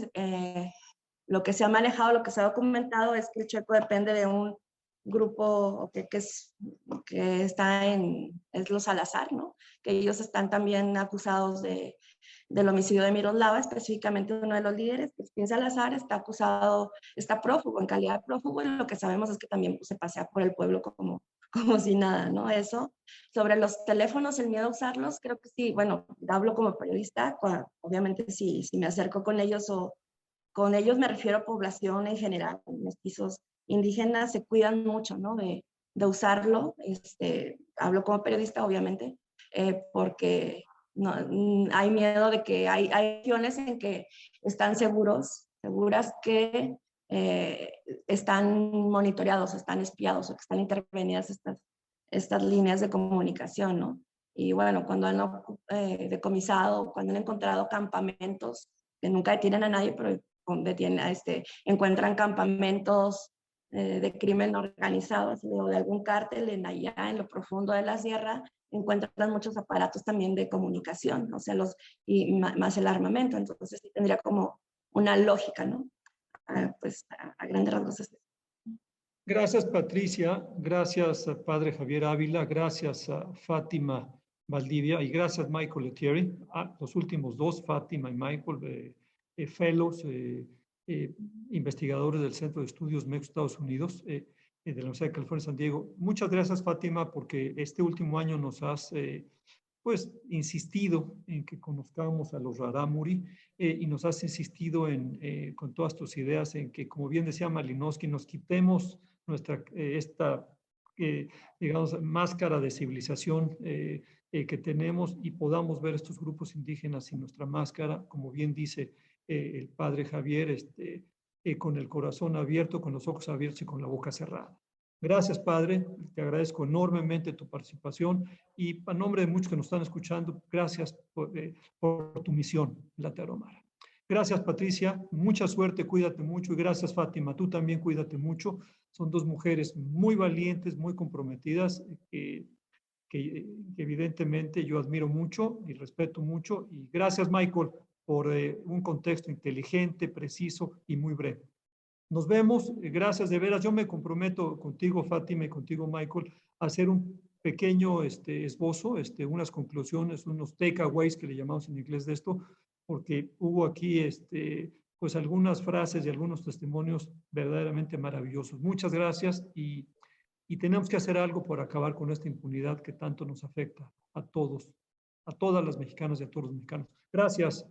lo que se ha manejado, lo que se ha documentado es que el Chueco depende de un grupo que está es los Salazar, ¿no? Que ellos están también acusados del homicidio de Miroslava, específicamente uno de los líderes, que es Pin Salazar, está prófugo, en calidad de prófugo, y lo que sabemos es que también se pasea por el pueblo como si nada, ¿no? Eso. Sobre los teléfonos, el miedo a usarlos, creo que sí, bueno, hablo como periodista, obviamente si me acerco con ellos me refiero a población en general, mestizos indígenas se cuidan mucho, ¿no? De usarlo, hablo como periodista, obviamente, porque no, hay miedo de que hay regiones en que están seguras que están monitoreados, están espiados o que están intervenidas estas líneas de comunicación, ¿no? Y bueno, cuando han decomisado, cuando han encontrado campamentos, que nunca detienen a nadie, pero encuentran campamentos de crimen organizado, o de algún cártel allá en lo profundo de la sierra, encuentran muchos aparatos también de comunicación, o sea, y más el armamento. Entonces sí tendría como una lógica, ¿no? Pues a grandes rasgos. Gracias, Patricia. Gracias, Padre Javier Ávila. Gracias, Fátima Valdivia. Y gracias, Michael Lettieri. Los últimos 2, Fátima y Michael, fellows, investigadores del Centro de Estudios México, Estados Unidos, de la Universidad de California, San Diego. Muchas gracias, Fátima, porque este último año nos has pues insistido en que conozcamos a los rarámuri, y nos has insistido con todas tus ideas en que, como bien decía Malinowski, nos quitemos esta digamos, máscara de civilización que tenemos, y podamos ver estos grupos indígenas sin nuestra máscara, como bien dice el padre Javier, con el corazón abierto, con los ojos abiertos y con la boca cerrada. Gracias, Padre. Te agradezco enormemente tu participación, y a nombre de muchos que nos están escuchando, gracias por tu misión en la Tarahumara. Gracias, Patricia. Mucha suerte, cuídate mucho. Y gracias, Fátima. Tú también cuídate mucho. Son dos mujeres muy valientes, muy comprometidas, que evidentemente yo admiro mucho y respeto mucho. Y gracias, Michael, por un contexto inteligente, preciso y muy breve. Nos vemos. Gracias de veras. Yo me comprometo contigo, Fátima, y contigo, Michael, a hacer un pequeño esbozo, unas conclusiones, unos takeaways que le llamamos en inglés de esto, porque hubo aquí pues algunas frases y algunos testimonios verdaderamente maravillosos. Muchas gracias y tenemos que hacer algo por acabar con esta impunidad que tanto nos afecta a todos, a todas las mexicanas y a todos los mexicanos. Gracias.